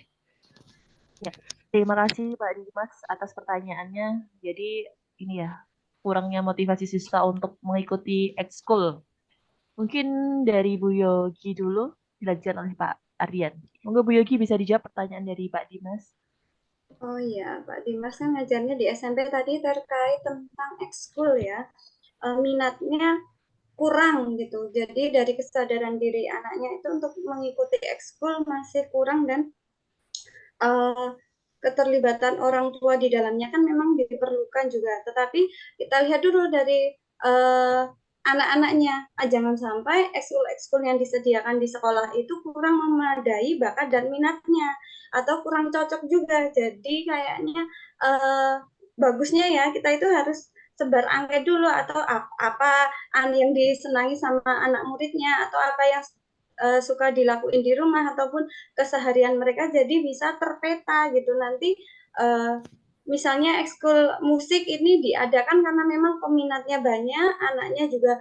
Ya, terima kasih Pak Dimas atas pertanyaannya. Jadi ini ya, kurangnya motivasi siswa untuk mengikuti ekskul. Mungkin dari Bu Yogi dulu, dilanjutkan oleh Pak Ardian. Monggo Bu Yogi bisa dijawab pertanyaan dari Pak Dimas. Oh iya, Pak Dimas kan ngajarnya di SMP tadi terkait tentang ekskul ya. Minatnya kurang gitu. Jadi dari kesadaran diri anaknya itu untuk mengikuti ekskul masih kurang dan keterlibatan orang tua di dalamnya kan memang diperlukan juga. Tetapi kita lihat dulu dari anak-anaknya, jangan sampai ekskul-ekskul yang disediakan di sekolah itu kurang memadai bakat dan minatnya atau kurang cocok juga. Jadi kayaknya bagusnya ya kita itu harus sebar angket dulu atau apa yang disenangi sama anak muridnya atau apa yang suka dilakuin di rumah ataupun keseharian mereka jadi bisa terpeta gitu nanti misalnya ekskul musik ini diadakan karena memang peminatnya banyak, anaknya juga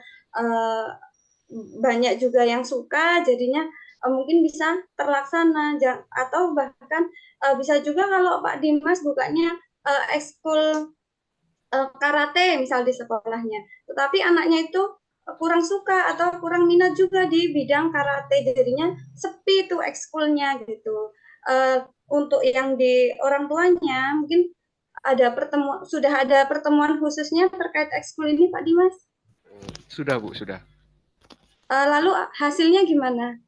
banyak juga yang suka, jadinya mungkin bisa terlaksana atau bahkan bisa juga kalau Pak Dimas bukanya ekskul karate misal di sekolahnya, tetapi anaknya itu kurang suka atau kurang minat juga di bidang karate, jadinya sepi tuh ekskulnya gitu. Untuk yang di orang tuanya mungkin sudah ada pertemuan khususnya terkait ekskul ini Pak Dimas? Sudah Bu, sudah. Lalu hasilnya gimana?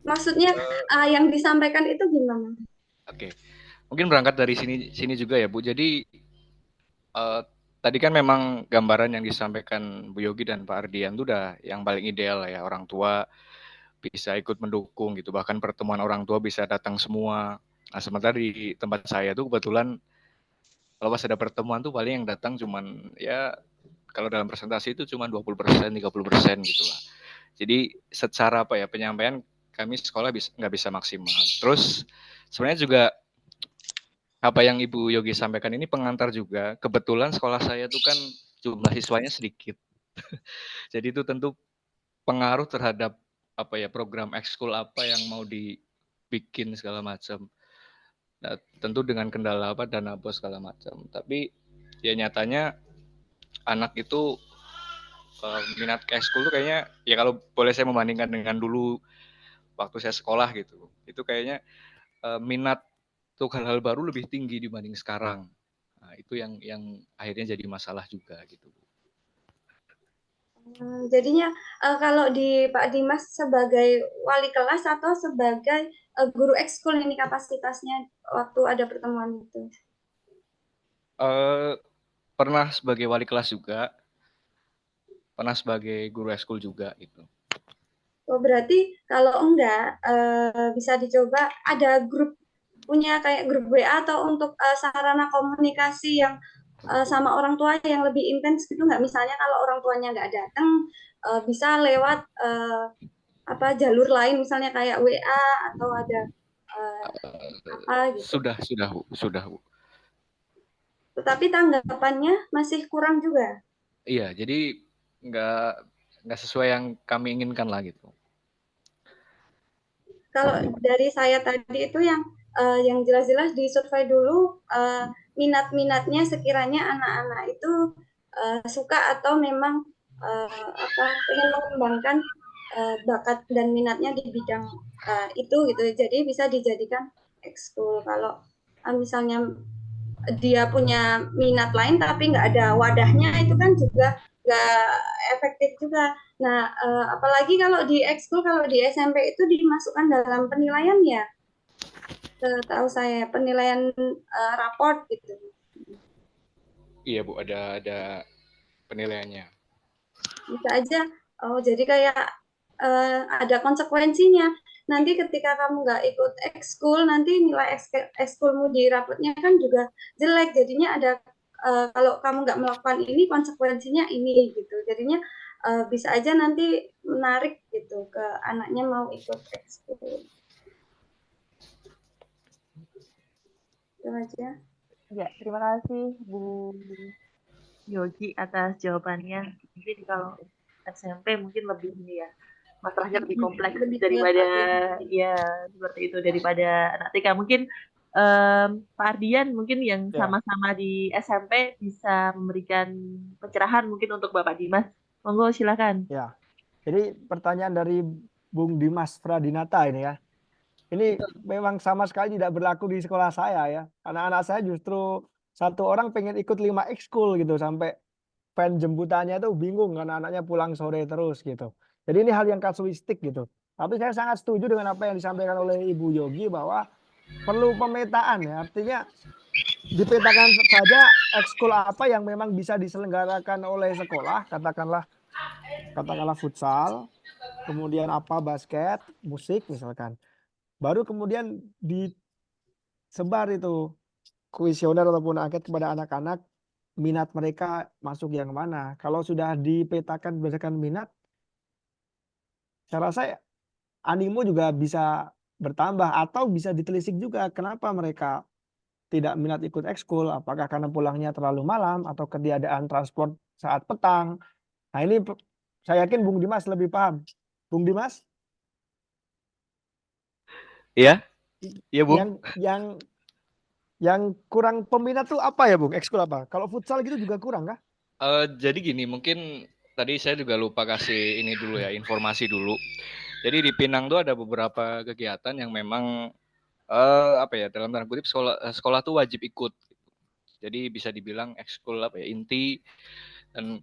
Maksudnya yang disampaikan itu gimana? Oke. Mungkin berangkat dari sini juga ya Bu. Jadi tadi kan memang gambaran yang disampaikan Bu Yogi dan Pak Ardian itu udah yang paling ideal ya, orang tua bisa ikut mendukung gitu, bahkan pertemuan orang tua bisa datang semua. Nah, sementara di tempat saya tuh kebetulan kalau pas ada pertemuan tuh paling yang datang cuman ya kalau dalam presentasi itu cuma 20%, 30% gitu lah. Jadi secara penyampaian kami sekolah nggak bisa maksimal. Terus sebenarnya juga apa yang Ibu Yogi sampaikan ini pengantar juga. Kebetulan sekolah saya tuh kan jumlah siswanya sedikit. Jadi itu tentu pengaruh terhadap program ekskul apa yang mau dibikin segala macam. Nah, tentu dengan kendala dana bos segala macam. Tapi ya nyatanya anak itu minat ke ekskul tuh kayaknya ya kalau boleh saya membandingkan dengan dulu waktu saya sekolah gitu. Itu kayaknya minat untuk hal-hal baru lebih tinggi dibanding sekarang. Nah, itu yang akhirnya jadi masalah juga gitu. Jadinya kalau di Pak Dimas sebagai wali kelas atau sebagai guru ekskul ini kapasitasnya waktu ada pertemuan itu? Pernah sebagai wali kelas juga, pernah sebagai guru ekskul juga gitu. Oh, berarti kalau enggak bisa dicoba ada punya kayak grup WA atau untuk sarana komunikasi yang sama orang tua yang lebih intens gitu nggak? Misalnya kalau orang tuanya nggak datang bisa lewat jalur lain misalnya kayak WA atau ada apa gitu. Sudah Bu. Tetapi tanggapannya masih kurang juga. Iya, jadi nggak sesuai yang kami inginkan lah gitu. Kalau dari saya tadi itu yang jelas-jelas disurvei dulu minat-minatnya sekiranya anak-anak itu suka atau memang ingin mengembangkan bakat dan minatnya di bidang itu gitu. Jadi bisa dijadikan ekskul. Kalau misalnya dia punya minat lain tapi nggak ada wadahnya itu kan juga nggak efektif juga. Nah, apalagi kalau di ekskul, kalau di SMP itu dimasukkan dalam penilaian ya, setahu saya penilaian raport gitu. Iya Bu, ada penilaiannya. Bisa aja, oh jadi kayak ada konsekuensinya. Nanti ketika kamu nggak ikut ekskul, nanti nilai ekskulmu di rapotnya kan juga jelek. Jadinya ada kalau kamu nggak melakukan ini, konsekuensinya ini gitu. Jadinya bisa aja nanti menarik gitu ke anaknya mau ikut ekskul. Itu aja. Ya, terima kasih Bu Yogi atas jawabannya. Mungkin kalau SMP mungkin lebih ini ya, masalahnya lebih kompleks Lebih daripada berat ya. ya seperti itu daripada anak TK. Mungkin Pak Ardian mungkin yang Ya. sama-sama di SMP bisa memberikan pencerahan mungkin untuk Bapak Dimas. Monggo silakan. Ya, jadi pertanyaan dari Bung Dimas Pradinata ini ya. Ini memang sama sekali tidak berlaku di sekolah saya ya. Anak-anak saya justru satu orang pengen ikut 5 ekskul gitu sampai fan jemputannya tuh bingung karena anaknya pulang sore terus gitu. Jadi ini hal yang kasuistik gitu. Tapi saya sangat setuju dengan apa yang disampaikan oleh Ibu Yogi bahwa perlu pemetaan ya. Artinya dipetakan saja ekskul apa yang memang bisa diselenggarakan oleh sekolah, katakanlah futsal, kemudian apa basket, musik misalkan. Baru kemudian disebar itu kuesioner ataupun angket kepada anak-anak minat mereka masuk yang mana. Kalau sudah dipetakan berdasarkan minat, saya rasa animo juga bisa bertambah atau bisa ditelisik juga kenapa mereka tidak minat ikut ekskul, apakah karena pulangnya terlalu malam atau ketiadaan transport saat petang. Nah ini saya yakin Bung Dimas lebih paham. Bung Dimas? Iya, iya Bung. Yang kurang peminat tuh apa ya Bung? Ekskul apa? Kalau futsal gitu juga kurang kah? Jadi gini, mungkin tadi saya juga lupa kasih ini dulu ya, informasi dulu. Jadi di Pinang tuh ada beberapa kegiatan yang memang apa ya, dalam tanda kutip sekolah tuh wajib ikut. Jadi bisa dibilang ekskul apa ya, inti, dan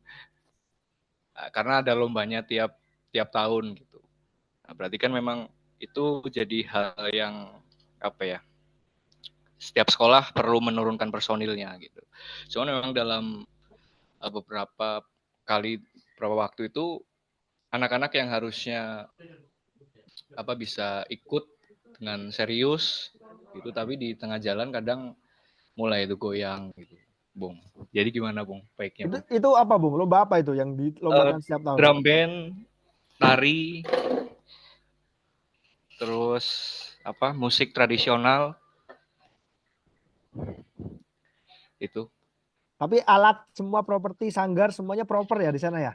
karena ada lombanya tiap tahun gitu. Nah, berarti kan memang itu jadi hal yang apa ya, setiap sekolah perlu menurunkan personilnya gitu. Cuman memang dalam beberapa waktu itu anak-anak yang harusnya bisa ikut dengan serius gitu, tapi di tengah jalan kadang mulai itu goyang gitu, Bung. Jadi gimana Bung? Baiknya Bung. Itu apa Bung? Lomba apa itu yang dilombakan setiap tahun? Drum band, tari, terus apa? Musik tradisional itu. Tapi alat semua properti sanggar semuanya proper ya di sana ya?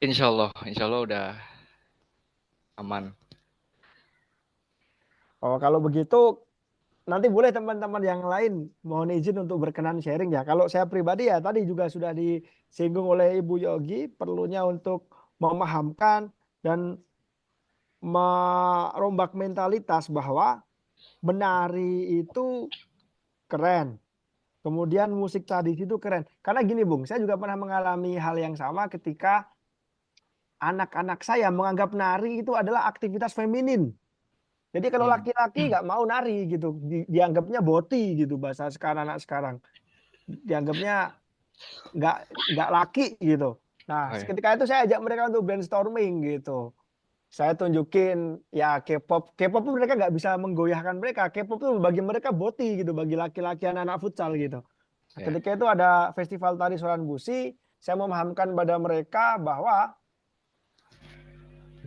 Insya Allah udah aman. Oh kalau begitu nanti boleh teman-teman yang lain mohon izin untuk berkenan sharing ya. Kalau saya pribadi ya tadi juga sudah disinggung oleh Ibu Yogi perlunya untuk memahamkan dan merombak mentalitas bahwa menari itu keren. Kemudian musik tradisi itu keren. Karena gini Bung, saya juga pernah mengalami hal yang sama ketika anak-anak saya menganggap nari itu adalah aktivitas feminin. Jadi kalau laki-laki nggak mau nari gitu, dianggapnya boti gitu bahasa sekarang anak sekarang. Dianggapnya nggak laki gitu. Nah, ketika itu saya ajak mereka untuk brainstorming gitu. Saya tunjukin ya K-pop pun mereka nggak bisa menggoyahkan mereka. K-pop itu bagi mereka boti gitu, bagi laki-laki anak-anak futsal gitu. Nah, ketika itu ada festival tari Soran Busi, saya memahamkan pada mereka bahwa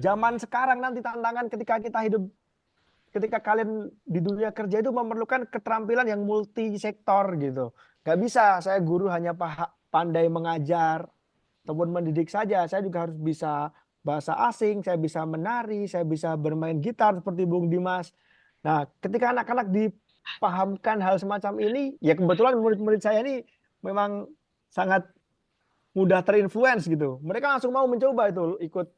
zaman sekarang nanti tantangan ketika kalian di dunia kerja itu memerlukan keterampilan yang multi sektor gitu. Gak bisa saya guru hanya pandai mengajar ataupun mendidik saja. Saya juga harus bisa bahasa asing, saya bisa menari, saya bisa bermain gitar seperti Bung Dimas. Nah, ketika anak-anak dipahamkan hal semacam ini, ya kebetulan murid-murid saya ini memang sangat mudah terinfluence gitu. Mereka langsung mau mencoba itu ikut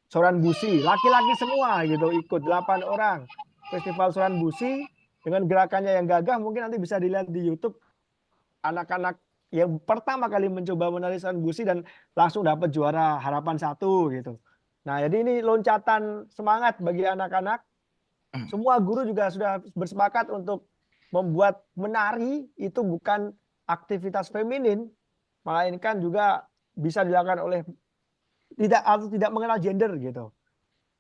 Soran Busi, laki-laki semua gitu, ikut 8 orang. Festival Soran Busi dengan gerakannya yang gagah mungkin nanti bisa dilihat di YouTube anak-anak yang pertama kali mencoba menarikan busi dan langsung dapat juara harapan 1 gitu. Nah, jadi ini loncatan semangat bagi anak-anak. Semua guru juga sudah bersepakat untuk membuat menari itu bukan aktivitas feminin, melainkan juga bisa dilakukan oleh tidak mengenal gender gitu.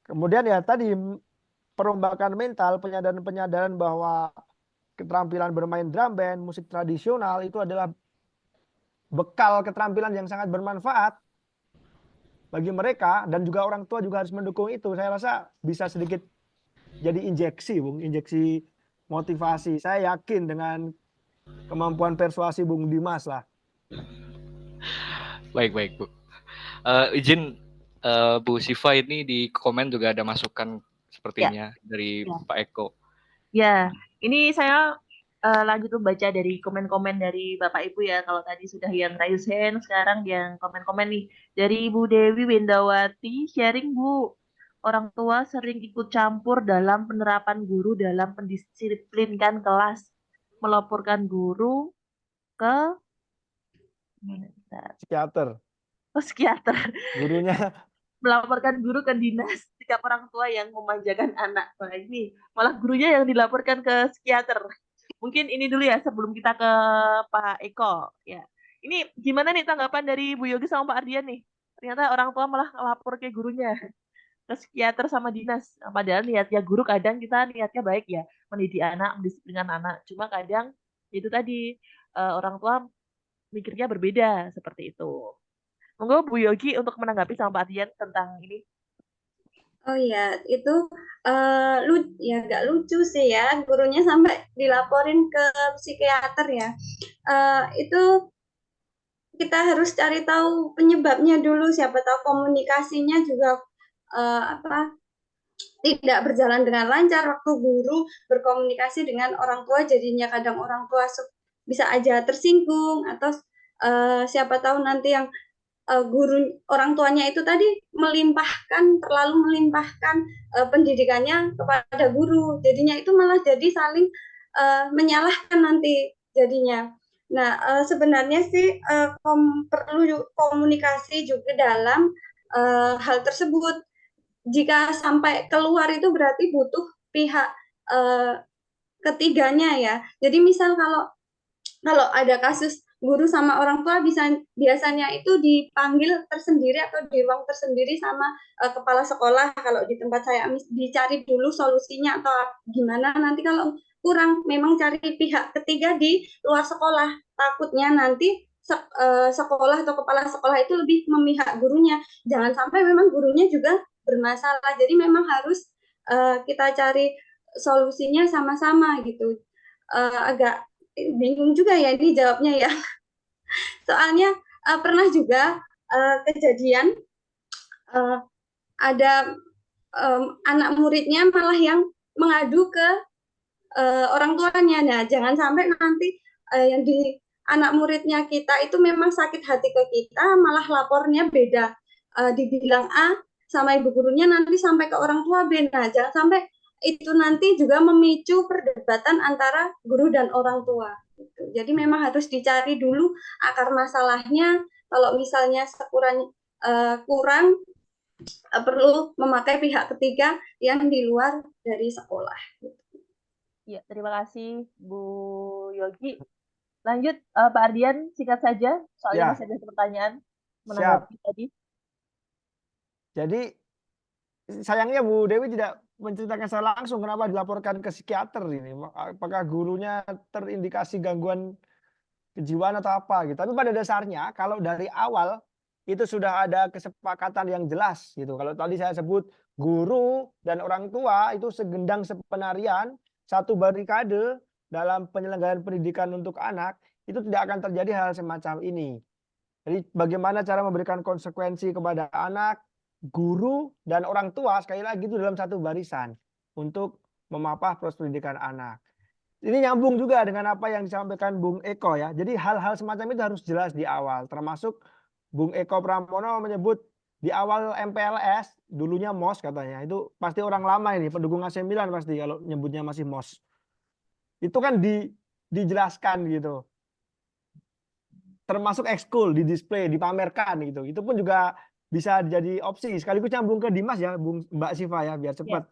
Kemudian ya tadi perombakan mental, penyadaran bahwa keterampilan bermain drum band, musik tradisional itu adalah bekal keterampilan yang sangat bermanfaat bagi mereka, dan juga orang tua juga harus mendukung itu. Saya rasa bisa sedikit jadi injeksi, Bung, injeksi motivasi. Saya yakin dengan kemampuan persuasi Bung Dimas lah. Baik, Bu. Izin Bu Siva, ini di komen juga ada masukan sepertinya dari Ya. Pak Eko. Ya, ini saya lanjut membaca dari komen-komen dari Bapak Ibu ya. Kalau tadi sudah yang raise hand, sekarang yang komen-komen nih. Dari Ibu Dewi Windawati, sharing Bu. Orang tua sering ikut campur dalam penerapan guru dalam mendisiplinkan kelas. Melaporkan guru ke Psikiater. psikiater. Gurunya Melaporkan guru ke dinas sikap orang tua yang memanjakan anak. Nah, ini malah gurunya yang dilaporkan ke psikiater. Mungkin ini dulu ya sebelum kita ke Pak Eko. Ya, ini gimana nih tanggapan dari Bu Yogi sama Pak Ardian nih? Ternyata orang tua malah lapor ke gurunya, ke psikiater sama dinas. Nah, padahal niatnya guru kadang kita niatnya baik ya, mendidik anak, mendisiplinkan anak. Cuma kadang itu tadi orang tua mikirnya berbeda seperti itu. Monggo Bu Yogi untuk menanggapi sama Pak Ardian tentang ini. Oh ya, itu ya nggak lucu sih ya, gurunya sampai dilaporin ke psikiater ya. Itu kita harus cari tahu penyebabnya dulu, siapa tahu komunikasinya juga tidak berjalan dengan lancar waktu guru berkomunikasi dengan orang tua, jadinya kadang orang tua bisa aja tersinggung, atau siapa tahu nanti yang guru orang tuanya itu tadi terlalu melimpahkan pendidikannya kepada guru, jadinya itu malah jadi saling menyalahkan nanti jadinya. Nah, sebenarnya sih perlu komunikasi juga dalam hal tersebut. Jika sampai keluar itu berarti butuh pihak ketiganya ya. Jadi misal kalau ada kasus guru sama orang tua biasanya itu dipanggil tersendiri atau di ruang tersendiri sama kepala sekolah. Kalau di tempat saya dicari dulu solusinya atau gimana, nanti kalau kurang memang cari pihak ketiga di luar sekolah. Takutnya nanti sekolah atau kepala sekolah itu lebih memihak gurunya. Jangan sampai memang gurunya juga bermasalah. Jadi memang harus kita cari solusinya sama-sama gitu. Agak bingung juga ya ini jawabnya ya. Soalnya pernah juga kejadian ada anak muridnya malah yang mengadu ke orang tuanya. Nah, jangan sampai nanti yang di anak muridnya kita itu memang sakit hati ke kita, malah lapornya beda. Dibilang A sama ibu gurunya, nanti sampai ke orang tua B. Nah, jangan sampai itu nanti juga memicu perdebatan antara guru dan orang tua. Jadi memang harus dicari dulu akar masalahnya. Kalau misalnya kurang perlu memakai pihak ketiga yang di luar dari sekolah. Ya, terima kasih Bu Yogi. Lanjut Pak Ardian, singkat saja, soalnya Ya. masih ada pertanyaan Siap. menanggapi tadi. Jadi sayangnya Bu Dewi tidak menceritakan secara langsung kenapa dilaporkan ke psikiater ini. Apakah gurunya terindikasi gangguan kejiwaan atau apa gitu. Tapi pada dasarnya kalau dari awal itu sudah ada kesepakatan yang jelas gitu. Kalau tadi saya sebut guru dan orang tua itu segendang sepenarian, satu barikade dalam penyelenggaraan pendidikan untuk anak, itu tidak akan terjadi hal semacam ini. Jadi bagaimana cara memberikan konsekuensi kepada anak, guru, dan orang tua sekali lagi itu dalam satu barisan untuk memapah proses pendidikan anak. Ini nyambung juga dengan apa yang disampaikan Bung Eko ya. Jadi hal-hal semacam itu harus jelas di awal. Termasuk Bung Eko Pramono menyebut di awal MPLS, dulunya MOS katanya. Itu pasti orang lama ini, pendukung AC Milan pasti kalau nyebutnya masih MOS. Itu kan dijelaskan gitu. termasuk ekskul di display, dipamerkan gitu. Itu pun juga bisa jadi opsi. Sekaligus nyambung ke Dimas ya, Mbak Siva ya, biar cepat.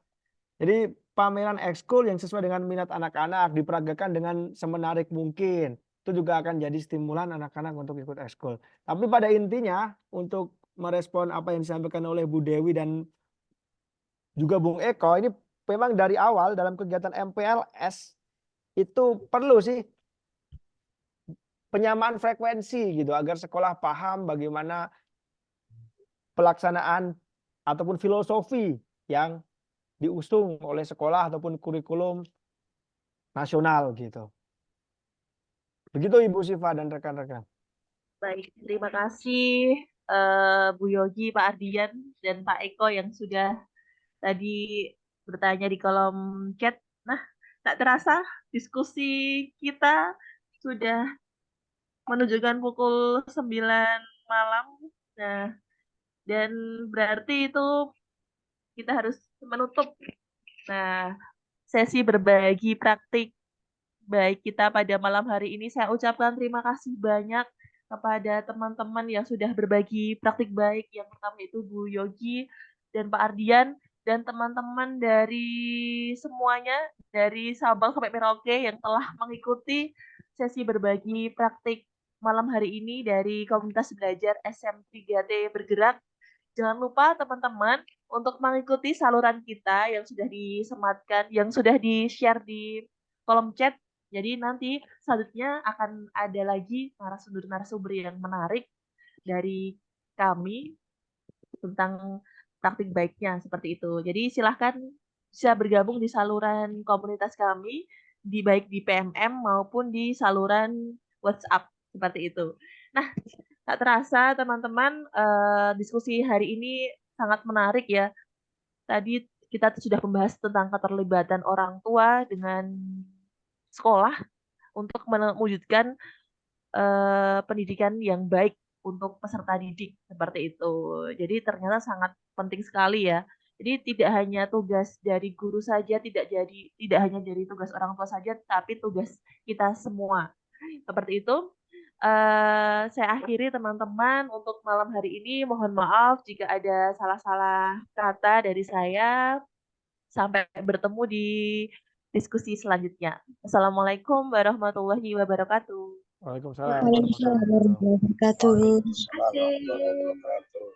Jadi pameran ekskul yang sesuai dengan minat anak-anak diperagakan dengan semenarik mungkin. Itu juga akan jadi stimulan anak-anak untuk ikut ekskul. Tapi pada intinya untuk merespon apa yang disampaikan oleh Bu Dewi dan juga Bung Eko, ini memang dari awal dalam kegiatan MPLS itu perlu sih penyamaan frekuensi gitu agar sekolah paham bagaimana pelaksanaan ataupun filosofi yang diusung oleh sekolah ataupun kurikulum nasional gitu. Begitu Ibu Siva dan rekan-rekan. Baik, terima kasih Bu Yogi, Pak Ardian, dan Pak Eko yang sudah tadi bertanya di kolom chat. Nah, tak terasa diskusi kita sudah menunjukkan pukul 9 malam. Nah, dan berarti itu kita harus menutup. Nah, sesi berbagi praktik baik kita pada malam hari ini. Saya ucapkan terima kasih banyak kepada teman-teman yang sudah berbagi praktik baik. Yang pertama itu Bu Yogi dan Pak Ardian, dan teman-teman dari semuanya, dari Sabang sampai Merauke yang telah mengikuti sesi berbagi praktik malam hari ini dari komunitas belajar SM3T Bergerak. Jangan lupa teman-teman untuk mengikuti saluran kita yang sudah disematkan, yang sudah di-share di kolom chat. Jadi nanti selanjutnya akan ada lagi narasumber-narasumber yang menarik dari kami tentang praktik baiknya seperti itu. Jadi silahkan bisa bergabung di saluran komunitas kami, baik di PMM maupun di saluran WhatsApp seperti itu. Nah, tak terasa teman-teman, diskusi hari ini sangat menarik ya. Tadi kita sudah membahas tentang keterlibatan orang tua dengan sekolah untuk mewujudkan pendidikan yang baik untuk peserta didik seperti itu. Jadi ternyata sangat penting sekali ya. Jadi tidak hanya tugas dari guru saja, tidak hanya dari tugas orang tua saja, tapi tugas kita semua. Seperti itu. Saya akhiri teman-teman untuk malam hari ini. Mohon maaf jika ada salah-salah kata dari saya. Sampai bertemu di diskusi selanjutnya. Assalamualaikum warahmatullahi wabarakatuh. Waalaikumsalam Waalaikumsalam warahmatullahi wabarakatuh. warahmatullahi wabarakatuh.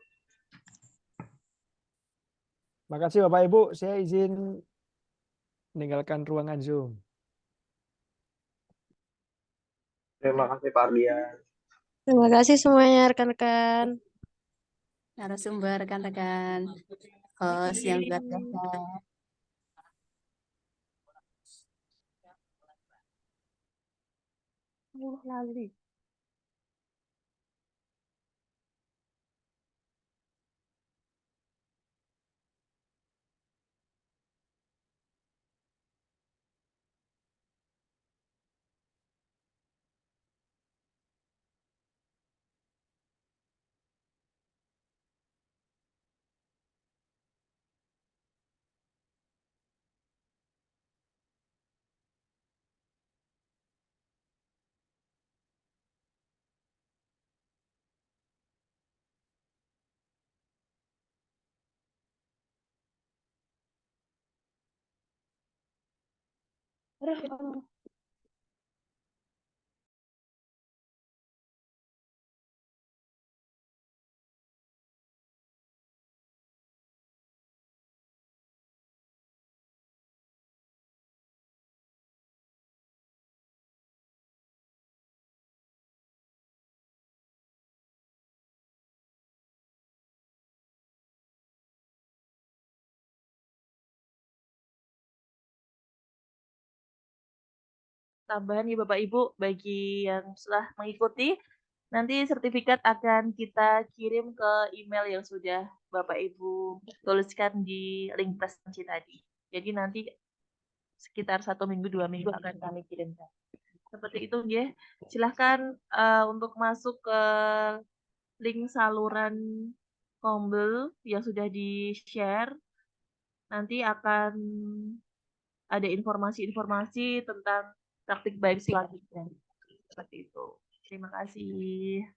Terima kasih Bapak Ibu, saya izin meninggalkan ruangan Zoom. Terima kasih Pak Ardian. Terima kasih semuanya rekan-rekan. Narasumber, rekan-rekan, host yang luar biasa. Lali. Tambahan ya Bapak Ibu, bagi yang sudah mengikuti, nanti sertifikat akan kita kirim ke email yang sudah Bapak Ibu tuliskan di link presentasi tadi. Jadi nanti sekitar 1 minggu, 2 minggu akan kami kirimkan. Seperti itu ya. Silahkan untuk masuk ke link saluran Kombel yang sudah di-share. Nanti akan ada informasi-informasi tentang praktik baik selanjutnya. Seperti itu. Terima kasih.